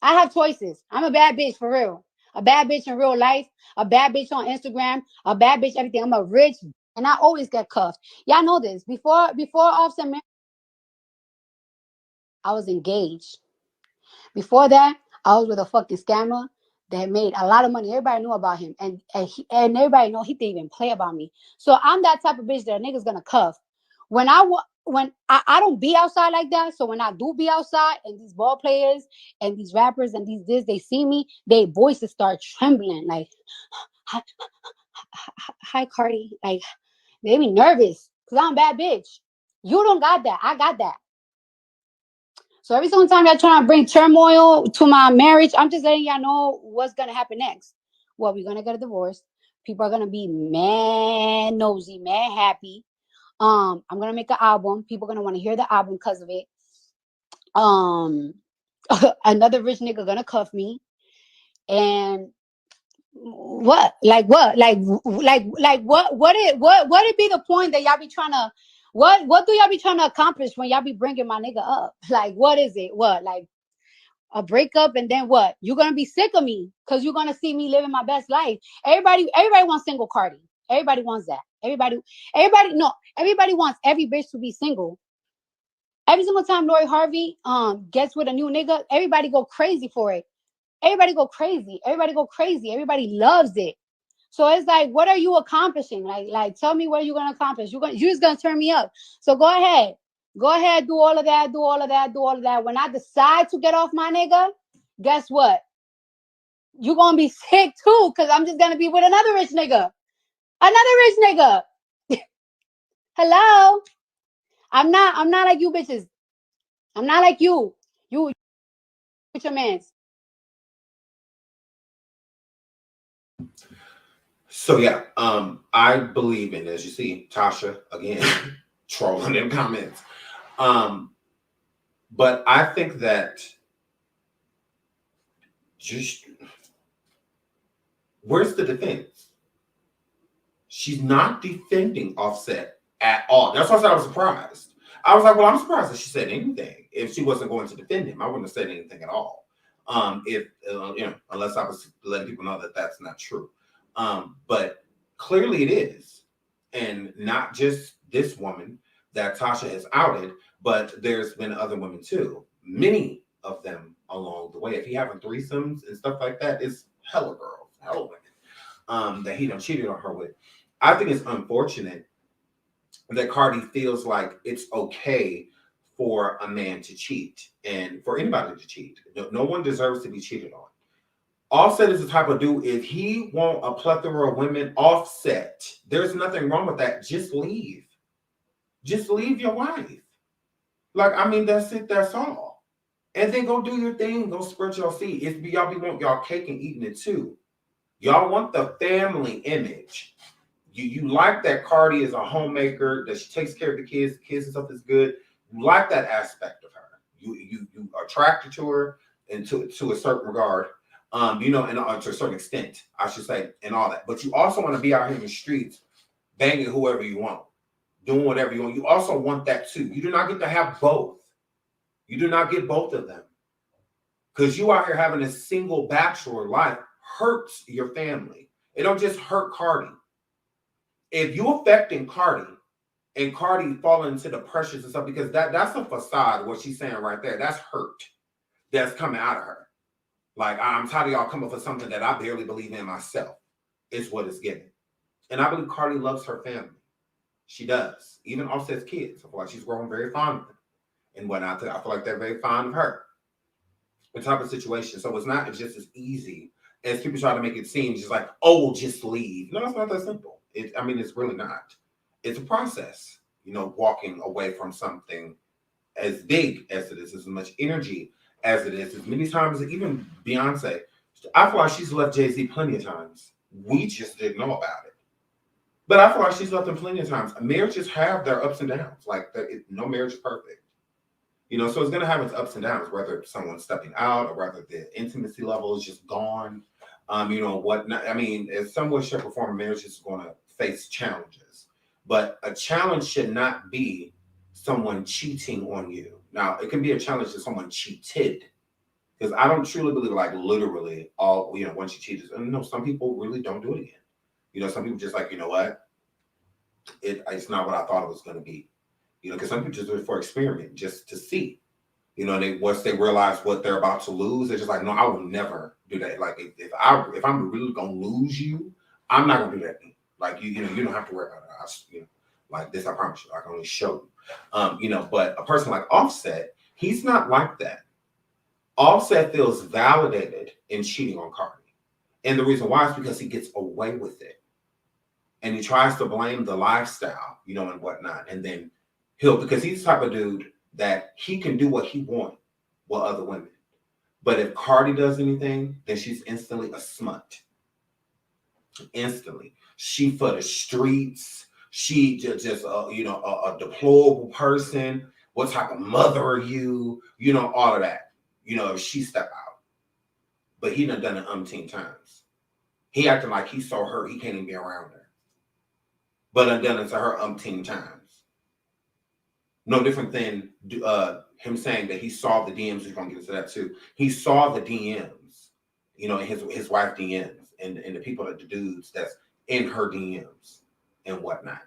I have choices. I'm a bad bitch for real. A bad bitch in real life. A bad bitch on Instagram. A bad bitch everything. I'm a rich, and I always get cuffed. Y'all know this. Before Offset marriage, I was engaged. Before that, I was with a fucking scammer that made a lot of money. Everybody knew about him, and everybody know he didn't even play about me. So I'm that type of bitch that a nigga's gonna cuff. When I don't be outside like that. So when I do be outside, and these ball players and these rappers and these this, they see me, their voices start trembling. Like, hi Cardi. Like, they be nervous because I'm a bad bitch. You don't got that. I got that. So every single time y'all trying to bring turmoil to my marriage, I'm just letting y'all know what's gonna happen next. Well, we're gonna get a divorce. People are gonna be mad nosy, mad happy. I'm gonna make an album. People are gonna want to hear the album because of it. Another rich nigga gonna cuff me. And what? Like what? Like what it be the point that y'all be trying to what do y'all be trying to accomplish when y'all be bringing my nigga up? Like, what is it? What? Like a breakup, and then what? You're gonna be sick of me because you're gonna see me living my best life. Everybody wants single Cardi. Everybody wants that. Everybody wants every bitch to be single. Every single time Lori Harvey gets with a new nigga, everybody go crazy for it. Everybody go crazy. Everybody go crazy. Everybody loves it. So it's like, what are you accomplishing? Like, tell me what you're gonna accomplish. You're just gonna turn me up. So go ahead, do all of that, do all of that, do all of that. When I decide to get off my nigga, guess what? You're gonna be sick too, because I'm just gonna be with another rich nigga. Another rich nigga. Hello. I'm not like you bitches. I'm not like you. You with your mans. So yeah, I believe in, as you see, Tasha again trolling in comments. But I think that just where's the defense? She's not defending Offset at all. That's why I said I was surprised. I was like, well, I'm surprised that she said anything. If she wasn't going to defend him, I wouldn't have said anything at all. If unless I was letting people know that that's not true. But clearly it is, and not just this woman that Tasha has outed, but there's been other women too. Many of them along the way. If he having threesomes and stuff like that, it's hella girls, hella women that he done cheated on her with. I think it's unfortunate that Cardi feels like it's okay for a man to cheat and for anybody to cheat. No one deserves to be cheated on. Offset is the type of dude, if he want a plethora of women, Offset. There's nothing wrong with that. Just leave. Just leave your wife. Like, I mean, that's it. That's all. And then go do your thing. Go spread your seed. If y'all be want y'all cake and eating it too. Y'all want the family image. You like that Cardi is a homemaker, that she takes care of the kids and stuff is good. You like that aspect of her. You attracted to her and to a certain regard. And to a certain extent, I should say, and all that. But you also want to be out here in the streets, banging whoever you want, doing whatever you want. You also want that too. You do not get to have both. You do not get both of them. Because you out here having a single bachelor life hurts your family. It don't just hurt Cardi. If you affecting Cardi and Cardi falling into the pressures and stuff, because that's a facade, what she's saying right there. That's hurt that's coming out of her. Like, I'm tired of y'all coming for something that I barely believe in myself. Is what it's getting. And I believe Cardi loves her family. She does. Even Offset's kids. I feel like she's grown very fond of them. And whatnot. I feel like they're very fond of her. The type of situation. So it's not just as easy as people try to make it seem, just like, oh, just leave. No, it's not that simple. It's really not. It's a process, walking away from something as big as it is, as much energy as it is, as many times, even Beyonce. I feel like she's left Jay-Z plenty of times. We just didn't know about it. But I feel like she's left him plenty of times. Marriages have their ups and downs. Like, no marriage is perfect. So it's going to have its ups and downs, whether someone's stepping out or whether the intimacy level is just gone. Whatnot. In some way, shape, or form, a marriage is going to face challenges. But a challenge should not be someone cheating on you. Now, it can be a challenge that someone cheated. Because I don't truly believe, like, literally, once you cheat, no, some people really don't do it again. Some people just like, you know what? It's not what I thought it was going to be. Because some people just do it for experiment, just to see. Once they realize what they're about to lose, they're just like, no, I will never do that. Like if I'm really gonna lose you, I'm not gonna do that thing. Like you know, you don't have to worry about it. You know, like this, I promise you. I can only show you. You know, but a person like Offset, he's not like that. Offset feels validated in cheating on Cardi. And the reason why is because he gets away with it. And he tries to blame the lifestyle, you know, and whatnot. And then because he's the type of dude that he can do what he wants with other women. But if Cardi does anything, then she's instantly a smut. Instantly. She for the streets. She just you know, a deplorable person. What type of mother are you? You know, all of that. You know, if she step out. But he done it umpteen times. He acting like he's so hurt he can't even be around her. But done it to her umpteen times. No different than him saying that he saw the DMs. We're gonna get into that too. He saw the DMs, you know, his wife DMs and the people the dudes that's in her DMs and whatnot.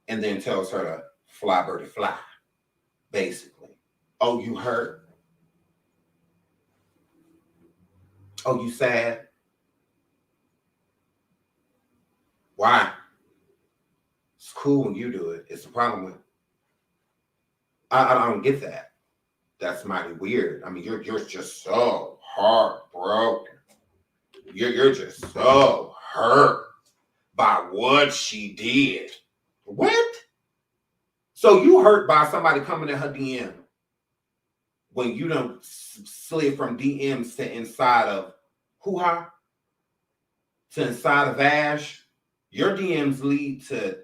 And then tells her to fly birdie fly, basically. Oh, you hurt? Oh, you sad? Why? It's cool when you do it. It's the problem when I don't get that. That's mighty weird. I mean, you're just so heartbroken. You're just so hurt by what she did. What? So you hurt by somebody coming in her DM when you don't slid from DMs to inside of hoo-ha to inside of Ash? Your DMs lead to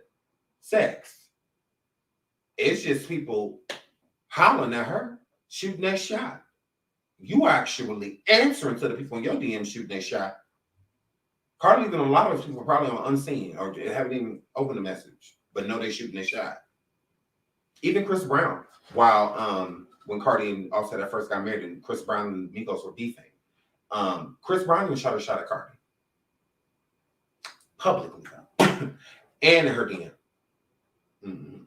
sex. It's just people hollering at her, shooting that shot. You actually answering to the people in your DMs shooting that shot. Cardi, even a lot of those people are probably on unseen or haven't even opened the message, but know they shooting their shot. Even Chris Brown, while when Cardi and Offset at first got married and Chris Brown and Migos were beefing, Chris Brown even shot a shot at Cardi. Publicly, and in her DM.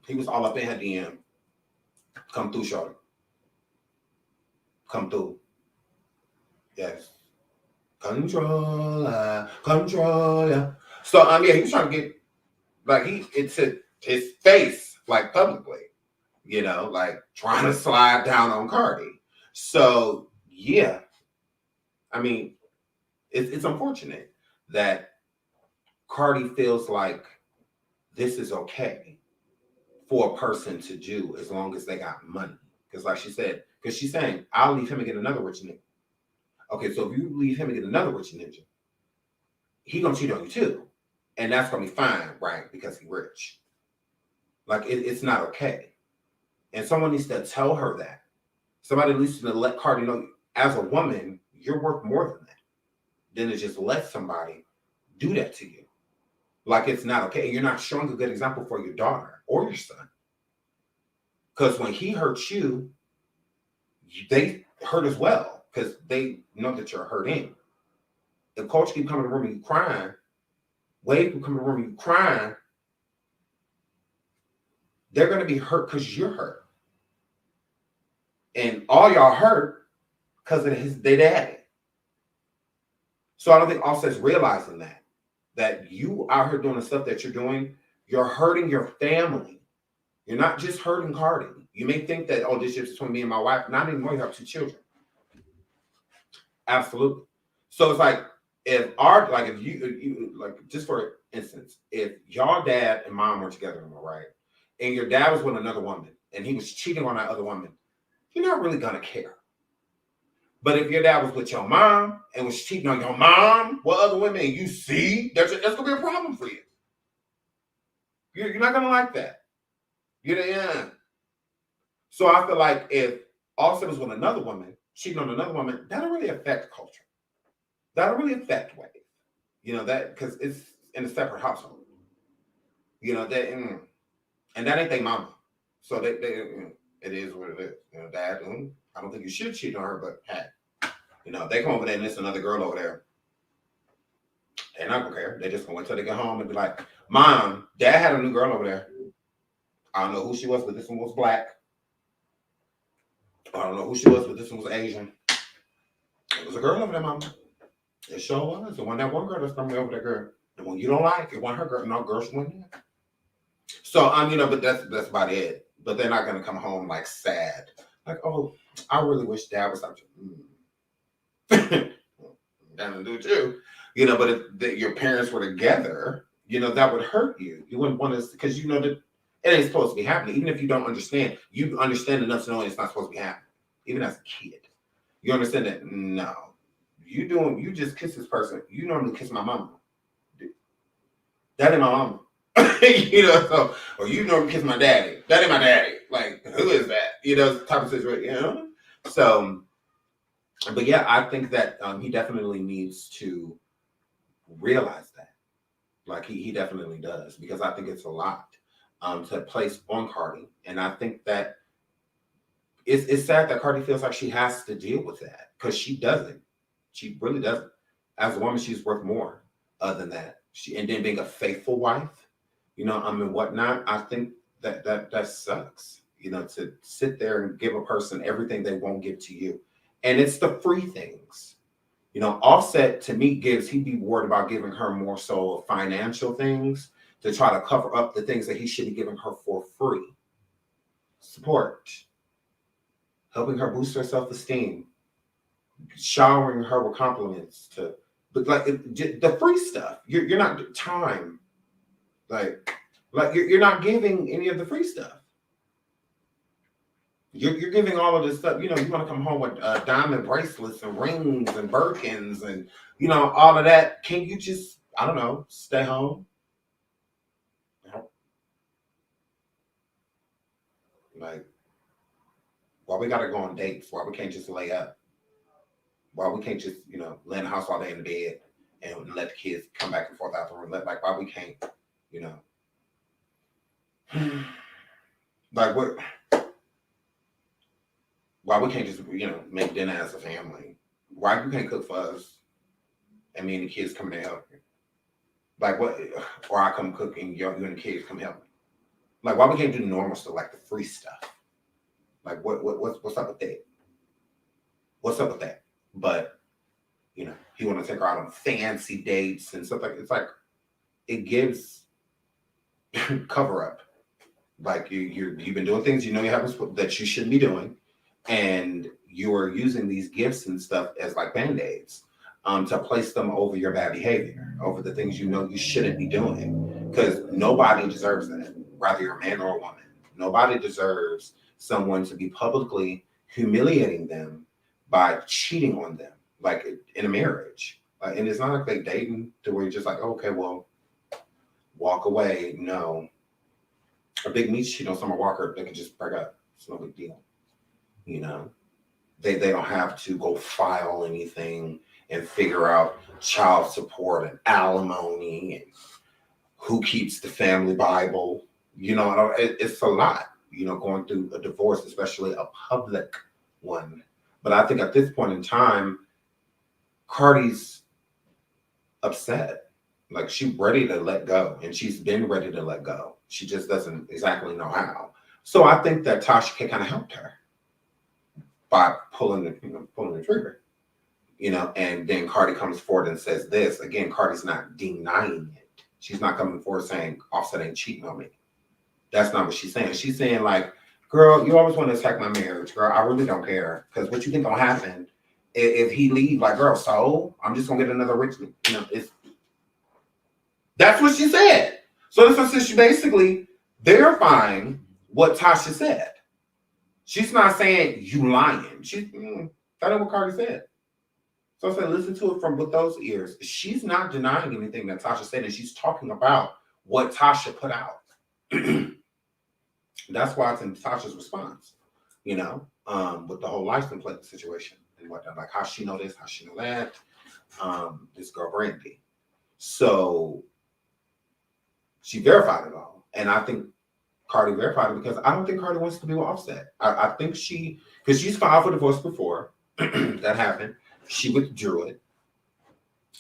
He was all up in her DM. Come through, shorty. Come through. Yes. Controller. So yeah, he was trying to get like it's his face like publicly, you know, like trying to slide down on Cardi. So yeah, I mean, it's unfortunate that Cardi feels like this is okay for a person to do as long as they got money. Because like she said, because she's saying, I'll leave him and get another rich nigga. Okay, so if you leave him and get another rich nigga, he gonna cheat on you too. And that's gonna be fine, right? Because he rich. Like it's not okay. And someone needs to tell her that. Somebody needs to let Cardi know, as a woman, you're worth more than that. Than to just let somebody do that to you. Like it's not okay. You're not showing a good example for your daughter or your son. Because when he hurts you, they hurt as well. Because they know that you're hurting. If Coach keep coming to the room and you crying, Wade keep coming to the room and you crying, they're going to be hurt because you're hurt. And all y'all hurt because of their daddy. So I don't think Offset's realizing that you out here doing the stuff that you're doing, you're hurting your family. You're not just hurting Cardi. You may think that, oh, this is between me and my wife. Not anymore. You have 2 children. Absolutely. So it's like, if you like, just for instance, if your dad and mom were together, right? And your dad was with another woman and he was cheating on that other woman, you're not really going to care. But if your dad was with your mom and was cheating on your mom with other women, and you see, that's going to be a problem for you. You're not going to like that. Yeah. So I feel like if Offset was with another woman, cheating on another woman, that'll really affect culture. That'll really affect Wade. You know, that because it's in a separate household. You know, that and that ain't their mama. So they it is what it is. You know, dad, I don't think you should cheat on her, but hey, you know, they come over there and there's another girl over there. They're not gonna care. They're just gonna wait till they get home and be like, Mom, Dad had a new girl over there. I don't know who she was, but this one was black. I don't know who she was, but this one was Asian. was a girl over there, mama. It sure was. And when that one girl that's coming over that girl. And when you don't like it, want her girl, no girls went there. So but that's about it. But they're not gonna come home like sad. Like, oh, I really wish dad was like nothing to do with you. But if your parents were together, that would hurt you. You wouldn't want to, because that it ain't supposed to be happening. Even if you don't understand, you understand enough to know it's not supposed to be happening. Even as a kid. You understand that no. You just kiss this person. You normally kiss my mama. That ain't my mama. So, or you normally kiss my daddy. That ain't my daddy. Like, who is that? Type of situation, So, but yeah, I think that he definitely needs to realize that. Like, he definitely does, because I think it's a lot to place on Cardi. And I think that it's sad that Cardi feels like she has to deal with that, because she doesn't. She really doesn't. As a woman, she's worth more than that. And then being a faithful wife, and whatnot. I think that sucks. To sit there and give a person everything they won't give to you, and it's the free things. Offset to me he'd be worried about giving her more so financial things to try to cover up the things that he should be giving her for free. Support, helping her boost her self-esteem, showering her with compliments, but like the free stuff. You're not time, like you're not giving any of the free stuff. You're giving all of this stuff. You want to come home with diamond bracelets and rings and Birkins and all of that. Can you just, I don't know, stay home? Like, why we gotta go on dates? Why we can't just lay up? Why we can't just, lay in the house all day in the bed and let the kids come back and forth out the room? Why we can't, like what? Why we can't just, make dinner as a family? Why you can't cook for us and me and the kids come in and help you? Like what? Or I come cook and you and the kids come help me. Like, why we can't do normal stuff, like the free stuff? Like what's up with that? What's up with that? But he want to take her out on fancy dates and stuff like it's like it gives cover up. Like you've been doing things you haven't, that you shouldn't be doing, and you are using these gifts and stuff as like band-aids to place them over your bad behavior, over the things you shouldn't be doing, because nobody deserves that, whether you're a man or a woman. Nobody deserves someone to be publicly humiliating them by cheating on them, like in a marriage. And it's not like they dating to where you're just like, okay, well, walk away. No. A big meat cheat on Summer Walker, they can just break up. It's no big deal. They don't have to go file anything and figure out child support and alimony and who keeps the family Bible. It's a lot, going through a divorce, especially a public one. But I think at this point in time, Cardi's upset. Like, she's ready to let go, and she's been ready to let go. She just doesn't exactly know how. So I think that Tasha kind of helped her by pulling the trigger, and then Cardi comes forward and says this. Again, Cardi's not denying it. She's not coming forward saying Offset ain't cheating on me. That's not what she's saying. She's saying, like, girl, you always want to attack my marriage. Girl, I really don't care. Because what you think gonna happen if he leave? Like, girl, so I'm just gonna get another rich, that's what she said. So this is she basically verifying what Tasha said. She's not saying you lying. She's that ain't what Cardi said. So I said, listen to it with those ears. She's not denying anything that Tasha said, and she's talking about what Tasha put out. That's why it's in Tasha's response, with the whole license plate situation and whatnot. Like, how she know this, how she know that. This girl Brandy. So she verified it all. And I think Cardi verified it because I don't think Cardi wants to be with Offset. I think because she's filed for divorce before that happened. She withdrew it.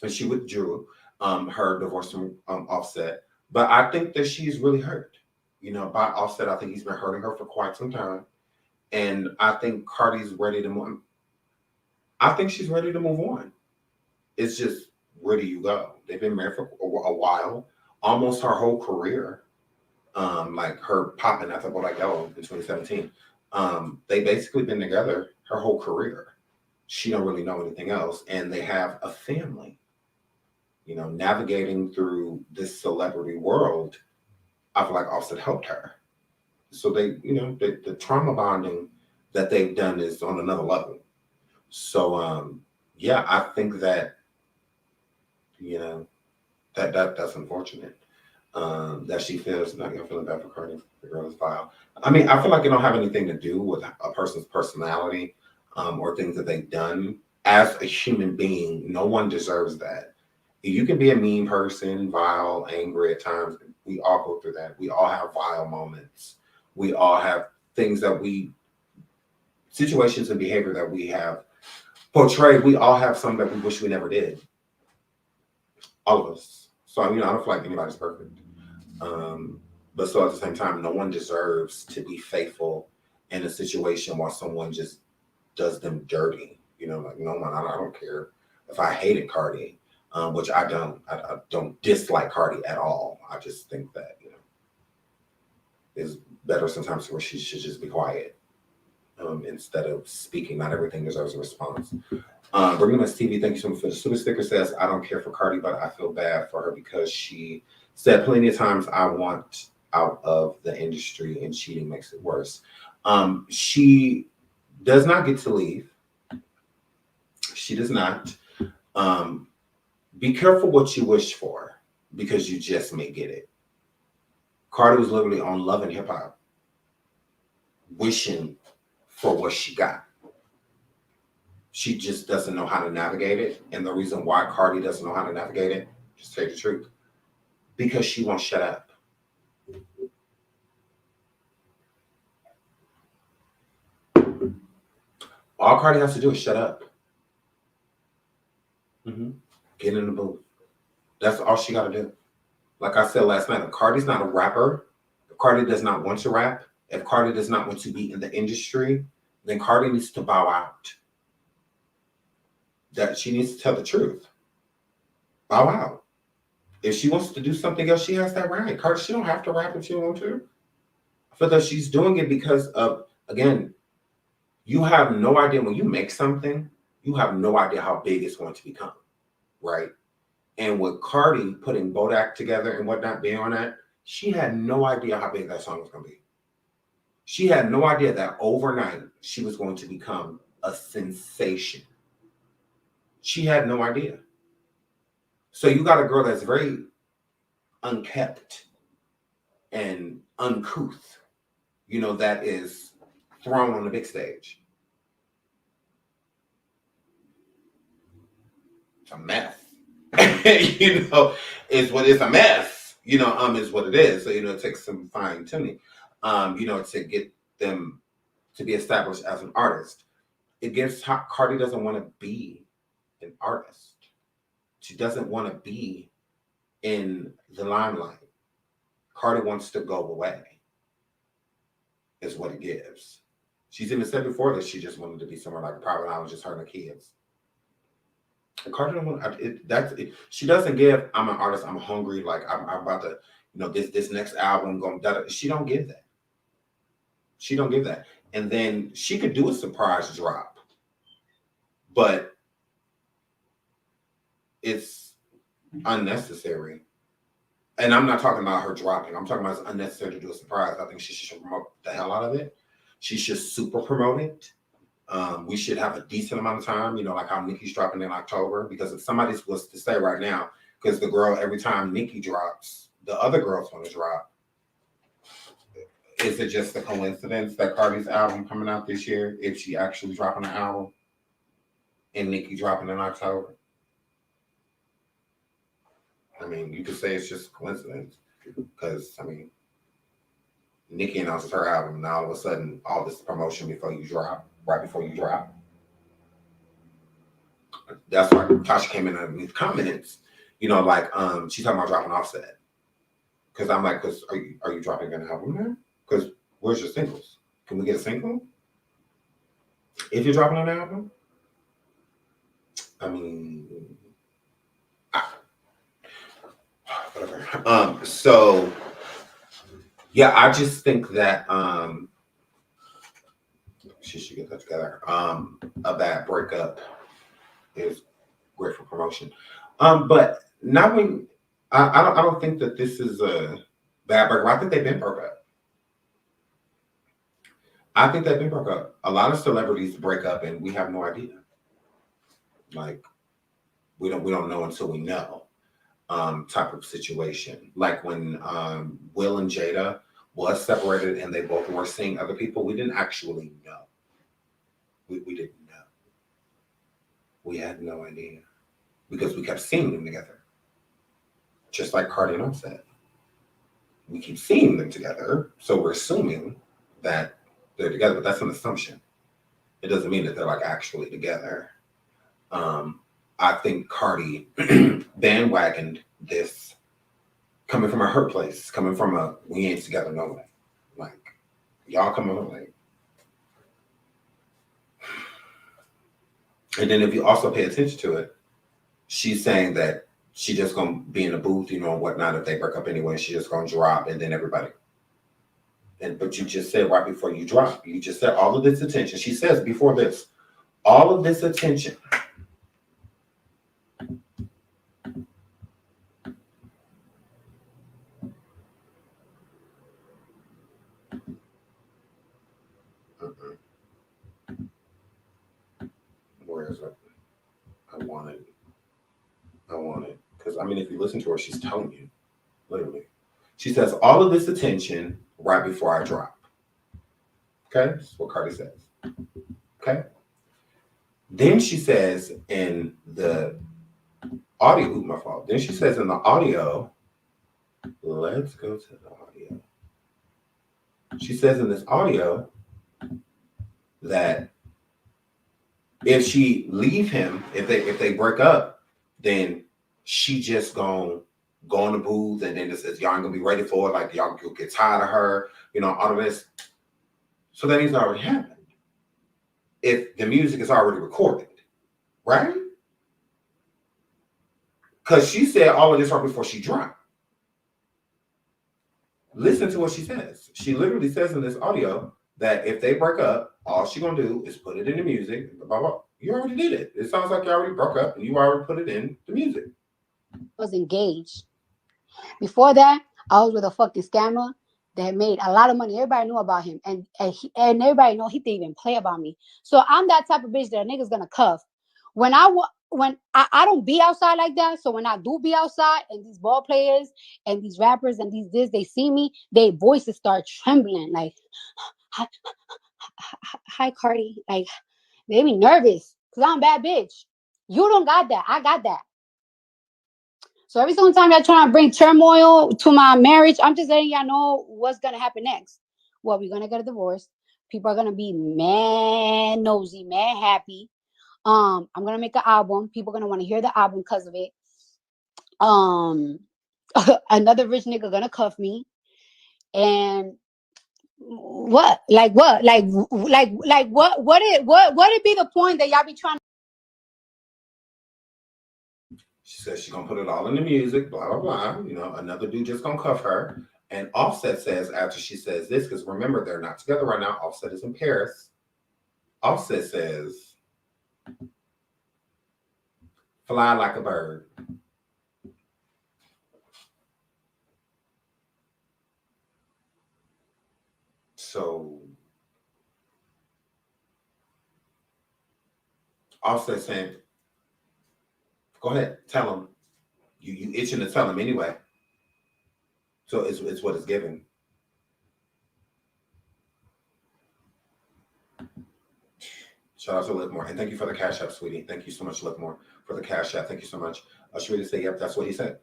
And she withdrew her divorce from Offset. But I think that she's really hurt. By Offset, I think he's been hurting her for quite some time. And I think Cardi's ready to move. I think she's ready to move on. It's just, where do you go? They've been married for a while, almost her whole career. Like her popping after Go Like Yo in 2017. They basically been together her whole career. She don't really know anything else, and they have a family. Navigating through this celebrity world, I feel like Offset helped her. So the trauma bonding that they've done is on another level. So yeah, I think that that's unfortunate. That she feels not gonna feel bad for Cardi. The girl is vile. I mean, I feel like it don't have anything to do with a person's personality, or things that they've done. As a human being, no one deserves that. You can be a mean person, vile, angry at times. We all go through that. We all have vile moments. We all have things situations and behavior that we have portrayed. We all have some that we wish we never did. All of us. So I don't feel like anybody's perfect. But so at the same time, no one deserves to be faithful in a situation while someone just does them dirty. Like no one. I don't care if I hated Cardi, which I don't. I don't dislike Cardi at all. I just think that it's better sometimes where she should just be quiet, instead of speaking. Not everything deserves a response. Remember TV, thank you so much for the super sticker. Says, I don't care for Cardi, but I feel bad for her because she said plenty of times, I want out of the industry, and cheating makes it worse. She does not get to leave. She does not. Be careful what you wish for, because you just may get it. Cardi was literally on Love and Hip Hop, wishing for what she got. She just doesn't know how to navigate it. And the reason why Cardi doesn't know how to navigate it, just say the truth, because she won't shut up. All Cardi has to do is shut up. Get in the booth. That's all she got to do. Like I said last night, if Cardi's not a rapper, if Cardi does not want to rap, if Cardi does not want to be in the industry, then Cardi needs to bow out. That she needs to tell the truth. Bow out. If she wants to do something else, she has that right. Cardi, she don't have to rap if she wants to. I feel that she's doing it because of, again, you have no idea when you make something, you have no idea how big it's going to become, right? And with Cardi putting Bodak together and whatnot, being on that, she had no idea how big that song was going to be. She had no idea that overnight she was going to become a sensation. She had no idea. So you got a girl that's very unkept and uncouth, that is thrown on the big stage. It's a mess. Is what it's a mess. Is what it is. So it takes some fine tuning, to get them to be established as an artist. It gives Cardi doesn't want to be an artist. She doesn't want to be in the limelight. Cardi wants to go away. Is what it gives. She's even said before that she just wanted to be somewhere like a private island, just her and the kids. Cardi don't want it. She doesn't give. I'm an artist. I'm hungry. Like I'm about to, this next album going. She don't give that. She don't give that. And then she could do a surprise drop, but it's unnecessary. And I'm not talking about her dropping. I'm talking about it's unnecessary to do a surprise. I think she should promote the hell out of it. She should super promote it. We should have a decent amount of time, like how Nicki's dropping in October. Because if somebody was to say right now, because the girl, every time Nicki drops, the other girl's going to drop. Is it just a coincidence that Cardi's album coming out this year, if she actually dropping an album, and Nicki dropping in October? I mean, you could say it's just a coincidence. Because, Nicki announces her album, and all of a sudden, all this promotion right before you drop. That's why Tasha came in underneath comments, she's talking about dropping Offset. Because I'm like, are you dropping an album now? Because where's your singles? Can we get a single? If you're dropping an album? I mean, whatever. So yeah, I just think that she should get that together. A bad breakup is great for promotion. But not when I don't think that this is a bad breakup. I think they've been broke up. I think they've been broke up. A lot of celebrities break up and we have no idea. Like we don't know until we know. Type of situation. Like when Will and Jada was separated and they both were seeing other people, we didn't actually know. We didn't know. We had no idea because we kept seeing them together. Just like Cardi and Offset. We keep seeing them together, so we're assuming that they're together, but that's an assumption. It doesn't mean that they're like actually together. I think Cardi bandwagoned this coming from a hurt place, coming from a we ain't together no way. Like y'all come on like. And then if you also pay attention to it, she's saying that she just gonna be in the booth, you know, and whatnot if they break up anyway. She just gonna drop and then everybody. But you just said right before you drop, you just said all of this attention. She says before this, all of this attention. Where is it? I want it. Because I mean, if you listen to her, she's telling you, literally. She says all of this attention right before I drop. Okay, that's what Cardi says. Okay. Then she says in the audio, my fault. Then she says in the audio, let's go to the audio. She says in this audio that if she leave him, if they break up, then she just gonna go in the booth and then it says y'all ain't gonna be ready for it, like y'all get tired of her, you know, all of this. So that means it already happened. If the music is already recorded, right? Because she said all of this right before she dropped. Listen to what she says. She literally says in this audio that if they break up, all she gonna do is put it in the music. Blah, blah, blah. You already did it. It sounds like you already broke up and you already put it in the music. I was engaged. Before that, I was with a fucking scammer that made a lot of money. Everybody knew about him, and everybody know he didn't even play about me. So I'm that type of bitch that a nigga's gonna cuff. When I don't be outside like that. So when I do be outside, and these ball players and these rappers and they see me, their voices start trembling. Like, hi Cardi. Like they be nervous because I'm a bad bitch. You don't got that. I got that. So every single time y'all trying to bring turmoil to my marriage, I'm just letting y'all know what's gonna happen next. Well, we're gonna get a divorce. People are gonna be mad nosy, mad happy. I'm gonna make an album. People are gonna want to hear the album because of it. Another rich nigga gonna cuff me. And what? Like what? Like what it be the point that y'all be trying? She says she's gonna put it all in the music, blah blah blah. You know, another dude just gonna cuff her. And Offset says after she says this, because remember they're not together right now. Offset is in Paris. Offset says, "Fly like a bird." So Offset saying, "Go ahead, tell him. You itching to tell him anyway." So it's what it's given. Shout out to Live More. And thank you for the cash app, sweetie. Thank you so much, Live More, for the cash app. Thank you so much. Sweetie say, yep, that's what he said.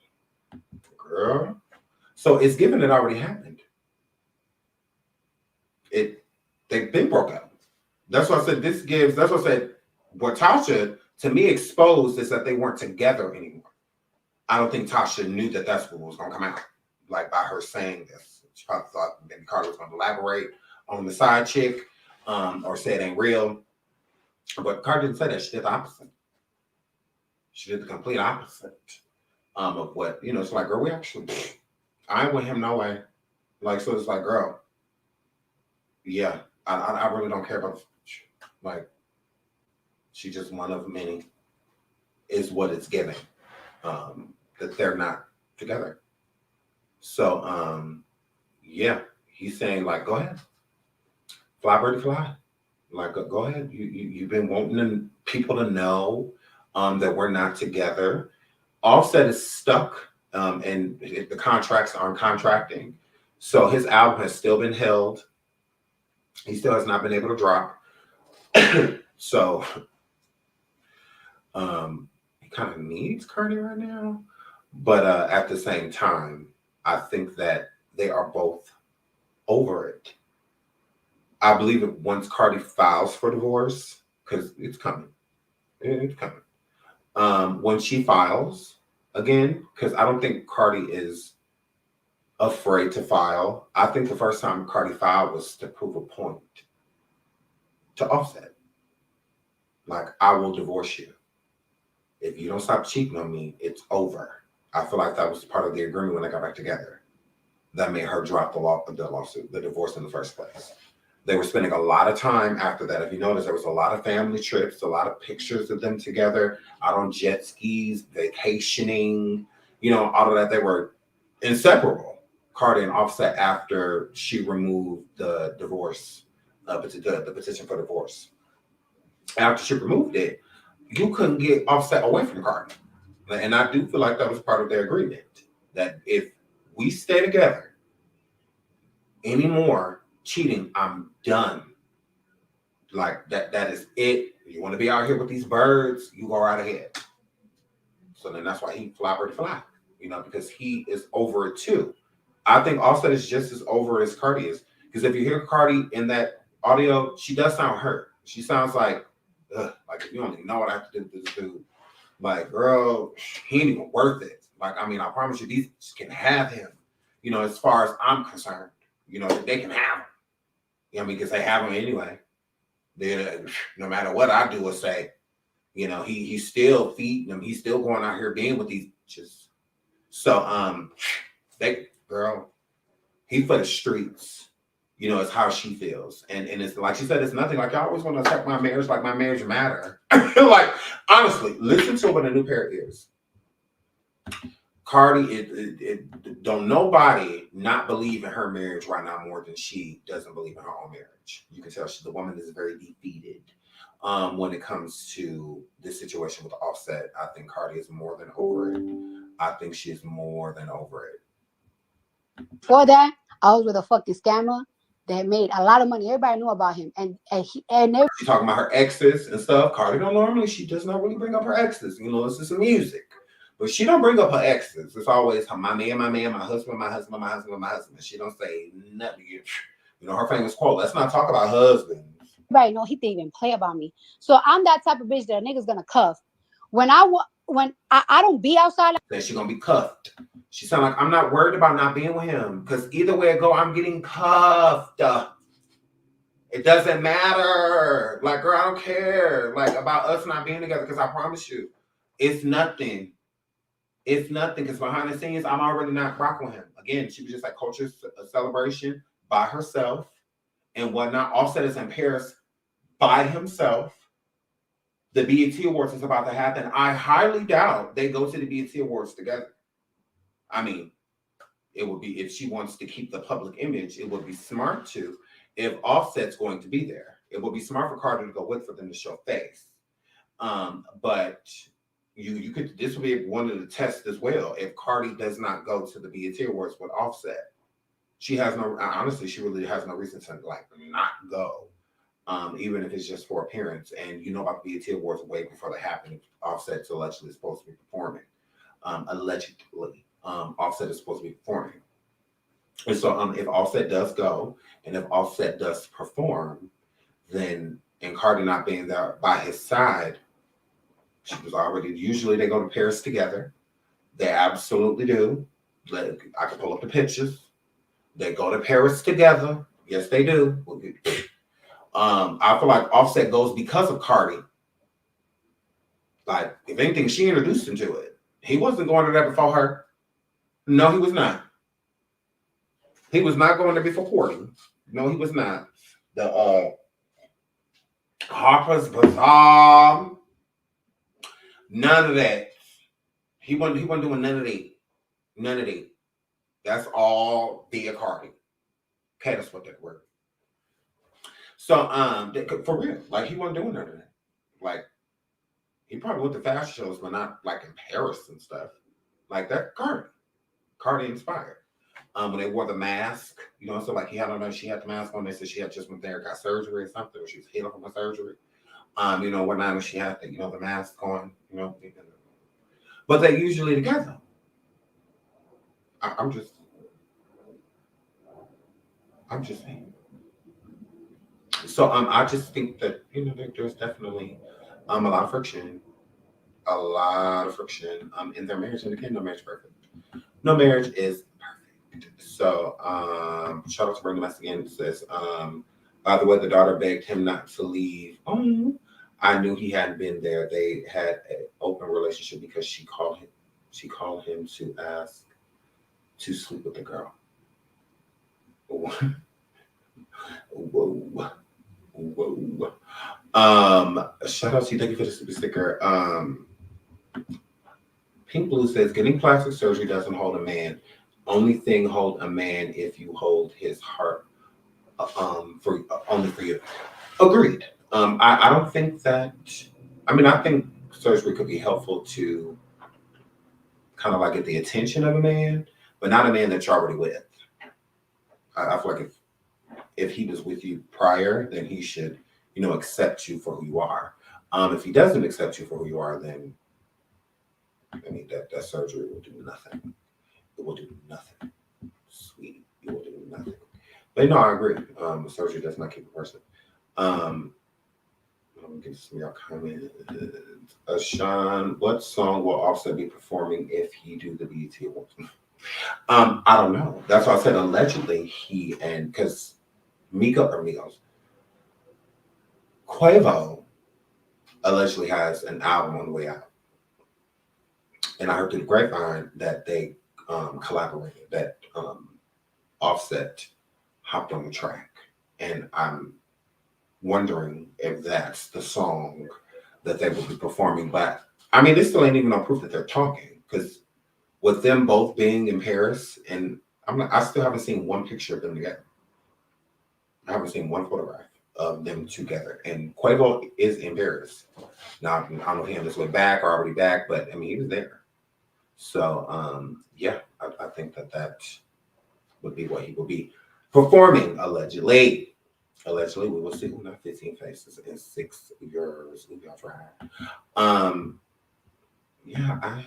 Girl. So it's given it already happened. They've been broke up. That's what I said. That's what I said. What Tasha, to me, exposed is that they weren't together anymore. I don't think Tasha knew that that's what was going to come out. Like by her saying this. She probably thought maybe Cardi was going to elaborate on the side chick or say it ain't real. But Cardi didn't say that. She did the opposite. She did the complete opposite of what, it's like, girl, I ain't with him no way. Like, so it's like, girl, yeah, I really don't care about, like, she's just one of many, is what it's giving, that they're not together. So, yeah, he's saying, like, go ahead, fly, birdie, fly. Like, go ahead. You've been wanting people to know that we're not together. Offset is stuck, and the contracts aren't contracting. So his album has still been held. He still has not been able to drop. So he kind of needs Cardi right now. But at the same time, I think that they are both over it. I believe that once Cardi files for divorce, because it's coming. It's coming. When she files again, because I don't think Cardi is afraid to file. I think the first time Cardi filed was to prove a point to Offset. Like, I will divorce you. If you don't stop cheating on me, it's over. I feel like that was part of the agreement when they got back together. That made her drop the lawsuit, the divorce in the first place. They were spending a lot of time after that. If you notice, there was a lot of family trips, a lot of pictures of them together, out on jet skis, vacationing, all of that. They were inseparable, Cardi and Offset, after she removed the divorce, the petition for divorce. After she removed it, you couldn't get Offset away from Cardi. And I do feel like that was part of their agreement, that if we stay together anymore, cheating, I'm done. Like, that is it. You want to be out here with these birds, you go right ahead. So then that's why he fly, because he is over it too. I think Offset is just as over it as Cardi is. Because if you hear Cardi in that audio, she does sound hurt. She sounds like, if you don't even know what I have to do to this dude. Like, girl, he ain't even worth it. Like, I promise you, these can have him. As far as I'm concerned, they can have him. Because they have him anyway. No matter what I do or say, he's still feeding them. He's still going out here being with these bitches. So, he for the streets. It's how she feels. And it's like she said, it's nothing. Like, y'all always want to attack my marriage like my marriage matter. Like, honestly, listen to what a new pair of ears. Cardi, don't nobody not believe in her marriage right now more than she doesn't believe in her own marriage. You can tell the woman is very defeated when it comes to this situation with Offset. I think Cardi is more than over it. I think she is more than over it. For that, I was with a fucking scammer that made a lot of money. Everybody knew about him, and she's talking about her exes and stuff. Cardi she does not really bring up her exes. Listen to music. But she don't bring up her exes. It's always my man, my husband, my husband, my husband, my husband. She don't say nothing. Her famous quote, let's not talk about husbands. Everybody know he didn't even play about me. So I'm that type of bitch that a nigga's gonna cuff. When I don't be outside. Then she gonna be cuffed. She sound like, I'm not worried about not being with him. Because either way it go, I'm getting cuffed. It doesn't matter. Like, girl, I don't care. Like, about us not being together. Because I promise you, it's nothing. It's nothing, because behind the scenes, I'm already not rocking with him. Again, she was just like culture celebration by herself and whatnot. Offset is in Paris by himself. The BET Awards is about to happen. I highly doubt they go to the BET Awards together. It would be, if she wants to keep the public image, it would be smart to, if Offset's going to be there. It would be smart for Carter to go with, for them to show face. But you could, this would be one of the tests as well. If Cardi does not go to the BET Awards with Offset, she really has no reason to not go. Even if it's just for appearance. And about the BET Awards way before they happen. Offset's allegedly supposed to be performing. Offset is supposed to be performing. And so if Offset does go, and if Offset does perform, then, and Cardi not being there by his side, she was already, usually they go to Paris together. They absolutely do. I can pull up the pictures. They go to Paris together. Yes, they do. I feel like Offset goes because of Cardi. Like, if anything, she introduced him to it. He wasn't going to that before her. No, he was not. He was not going there before Courtney. No, he was not. The Harper's Bazaar. None of that. He wasn't doing none of that. None of that. That's all via Cardi. Okay, that's what that word. So for real, like he wasn't doing none of that. Like he probably went to fashion shows, but not like in Paris and stuff. Like that Cardi inspired. When they wore the mask, you know, so like he had on, she had the mask on. They said she had just went there, got surgery or something, or she was healing from the surgery. You know, whatnot, when she had the, you know, the mask on, you know. But they're usually together. I'm just saying. So I just think that, you know, there's definitely a lot of friction, in their marriage, and again, no marriage is perfect. No marriage is perfect. So shout out to Bring the Mess again. It says, by the way, the daughter begged him not to leave. I knew he hadn't been there. They had an open relationship because she called him to ask to sleep with the girl. Whoa. Shout out to you. Thank you for the super sticker. Pink Blue says, getting plastic surgery doesn't hold a man. Only thing hold a man if you hold his heart only for you. Agreed. I don't think that, I think surgery could be helpful to kind of like get the attention of a man, but not a man that you're already with. I feel like if he was with you prior, then he should, you know, accept you for who you are. If he doesn't accept you for who you are, then that surgery will do nothing. It will do nothing. Sweet, it will do nothing. But no, I agree. Surgery does not keep a person. I'm gonna get some of y'all comments. Sean, what song will Offset be performing if he do the BET Awards? I don't know. That's why I said allegedly he, and because Migos, Quavo allegedly has an album on the way out. And I heard through the grapevine that they collaborated, that Offset hopped on the track. And I'm wondering if that's the song that they will be performing. But this still ain't even no proof that they're talking, because with them both being in Paris, and I still haven't seen one picture of them together. I haven't seen one photograph of them together. And Quavo is in Paris. Now, I don't know if he on his way back or already back, but he was there. So, yeah, I think that would be what he will be performing, allegedly. Allegedly, we will see. We're not 15 faces in 6 years. We'll be all right. Yeah,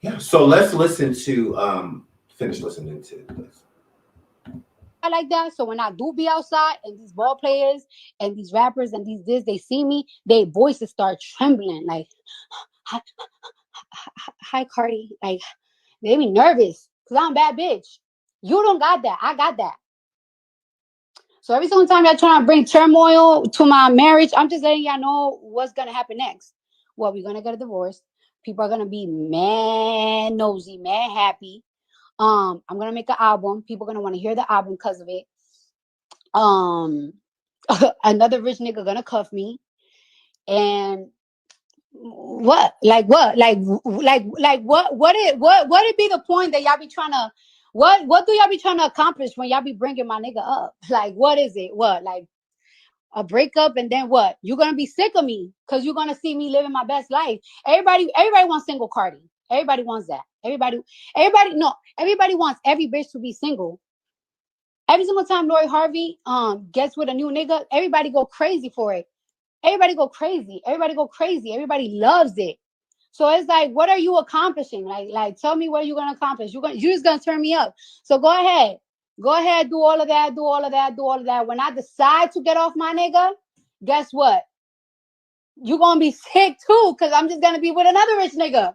yeah. So let's listen to finish listening to this. Like that. So when I do be outside and these ball players and these rappers and they see me, their voices start trembling. Like, hi Cardi. Like, they be nervous because I'm a bad bitch. You don't got that. I got that. So every single time y'all trying to bring turmoil to my marriage, I'm just letting y'all know what's gonna happen next. Well, we're gonna get a divorce. People are gonna be mad nosy, mad happy. I'm gonna make an album. People are gonna want to hear the album because of it. Another rich nigga gonna cuff me. And what? Like what? Like what it be the point that y'all be trying to what do y'all be trying to accomplish when y'all be bringing my nigga up? Like, what is it? What? Like a breakup, and then what? You're gonna be sick of me because you're gonna see me living my best life. Everybody wants single Cardi. Everybody wants that. Everybody wants every bitch to be single. Every single time Lori Harvey gets with a new nigga, everybody go crazy for it. Everybody go crazy. Everybody loves it. So it's like, what are you accomplishing? Like, tell me what you're gonna accomplish. You're just gonna turn me up. So go ahead, do all of that. When I decide to get off my nigga, guess what? You're gonna be sick too, because I'm just gonna be with another rich nigga.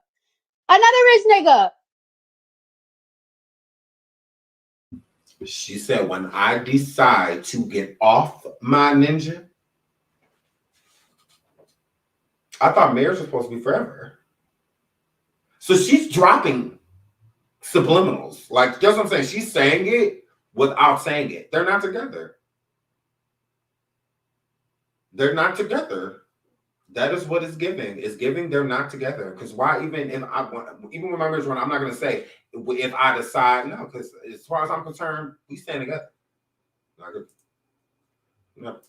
She said, when I decide to get off my ninja, I thought marriage was supposed to be forever. So she's dropping subliminals. Like, that's what I'm saying. She's saying it without saying it. They're not together. They're not together. That is what it's giving. It's giving they're not together. Because why even if I want, even when my marriage run, I'm not gonna say if I decide no, because as far as I'm concerned, we stand together. Like, no,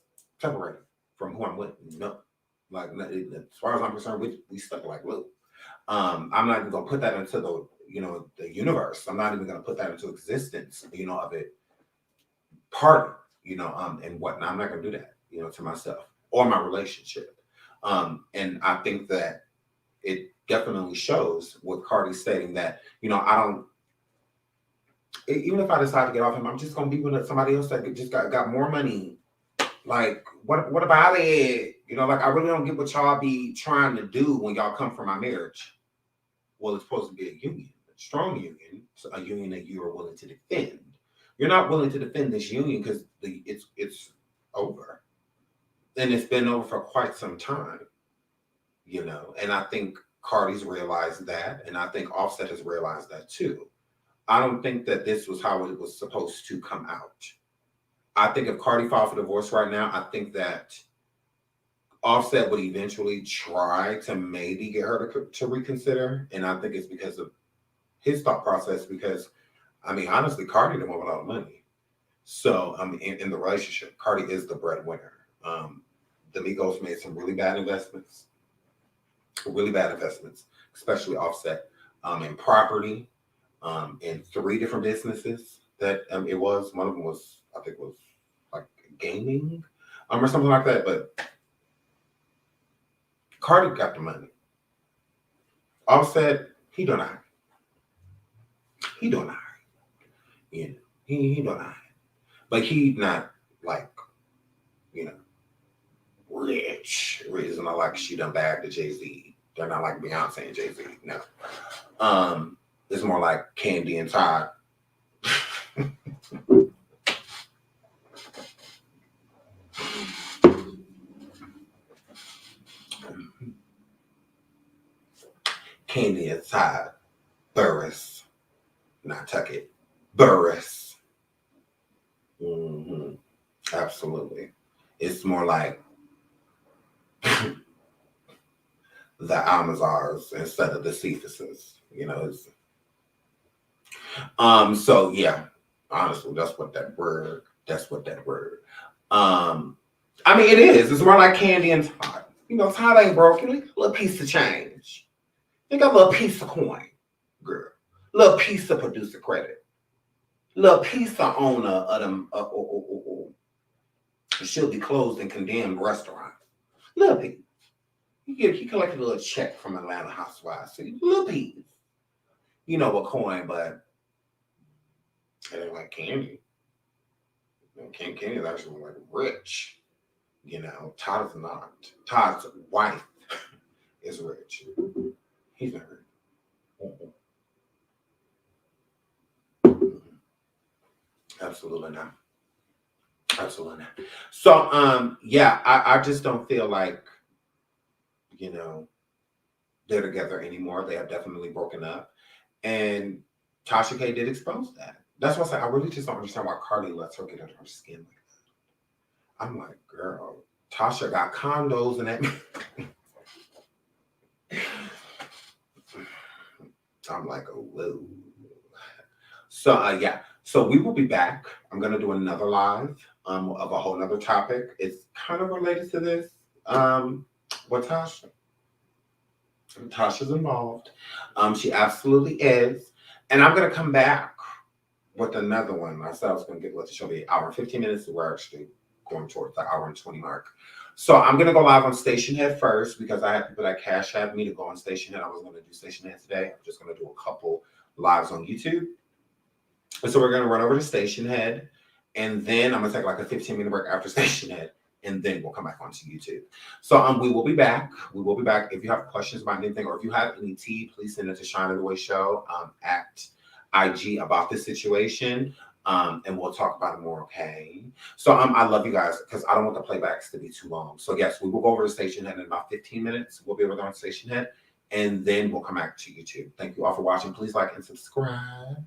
separated from who I'm with. No, like as far as I'm concerned, we stuck like glue. I'm not even gonna put that into the universe. I'm not even gonna put that into existence. Of it party. And whatnot. I'm not gonna do that. To myself or my relationship. And I think that it definitely shows with Cardi stating that, I don't, even if I decide to get off him, I'm just going to be with somebody else that just got more money. Like, what about it? Like, I really don't get what y'all be trying to do when y'all come for my marriage. Well, it's supposed to be a union, a strong union, so a union that you are willing to defend. You're not willing to defend this union because it's over. And it's been over for quite some time, and I think Cardi's realized that, and I think Offset has realized that too. I don't think that this was how it was supposed to come out. I think if Cardi filed for divorce right now, I think that Offset would eventually try to maybe get her to reconsider, and I think it's because of his thought process, because, honestly, Cardi didn't want a lot of money. So, in the relationship, Cardi is the breadwinner. The Migos made some really bad investments, especially Offset, in property, in 3 different businesses that it was. One of them was, I think, was like gaming, or something like that. But Cardi got the money. Offset, he doing all right. He doing all right. He doing all right. But he not like, rich. Reason I like she done bagged to Jay-Z. They're not like Beyonce and Jay-Z. No. It's more like Candy and Todd. Candy and Todd. Burris. Not Tuckett. Burris. Mm-hmm. Absolutely. It's more like the Amazars instead of the Cephuses. So yeah, honestly, that's what that word. It is. It's more like Candy and Todd. Todd ain't broke. A little piece of change. You got a little piece of coin, girl. Little piece of producer credit. Little piece of owner of them. She'll be closed and condemned restaurant. Little piece. He collected a little check from Atlanta Housewives. So little piece. A coin, but it ain't like Candy. Candy is actually like rich. Todd is not. Todd's wife is rich. He's not rich. Absolutely not. Absolutely not. So, yeah, I just don't feel like, they're together anymore. They have definitely broken up. And Tasha K did expose that. That's why I say I really just don't understand why Cardi lets her get under her skin like that. I'm like, girl, Tasha got condos and that. I'm like, oh, whoa. So, yeah. So we will be back. I'm going to do another live of a whole nother topic. It's kind of related to this. With Tasha. Tasha's involved. She absolutely is. And I'm going to come back with another one. I said I was going to let the show be an hour and 15 minutes. We're actually going towards the hour and 20 mark. So I'm going to go live on Station Head first because I have people that cash have me to go on Station Head. I was going to do Station Head today. I'm just going to do a couple lives on YouTube. And so we're going to run over to Station Head. And then I'm going to take like a 15-minute break after Station Head. And then we'll come back onto YouTube. So we will be back. We will be back. If you have questions about anything or if you have any tea, please send it to Shine of the Way Show at IG about this situation. and we'll talk about it more, okay? So I love you guys because I don't want the playbacks to be too long. So yes, we will go over to Station Head in about 15 minutes. We'll be over there on Station Head, and then we'll come back to YouTube. Thank you all for watching. Please like and subscribe.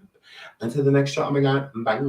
Until the next show, oh my God, bye.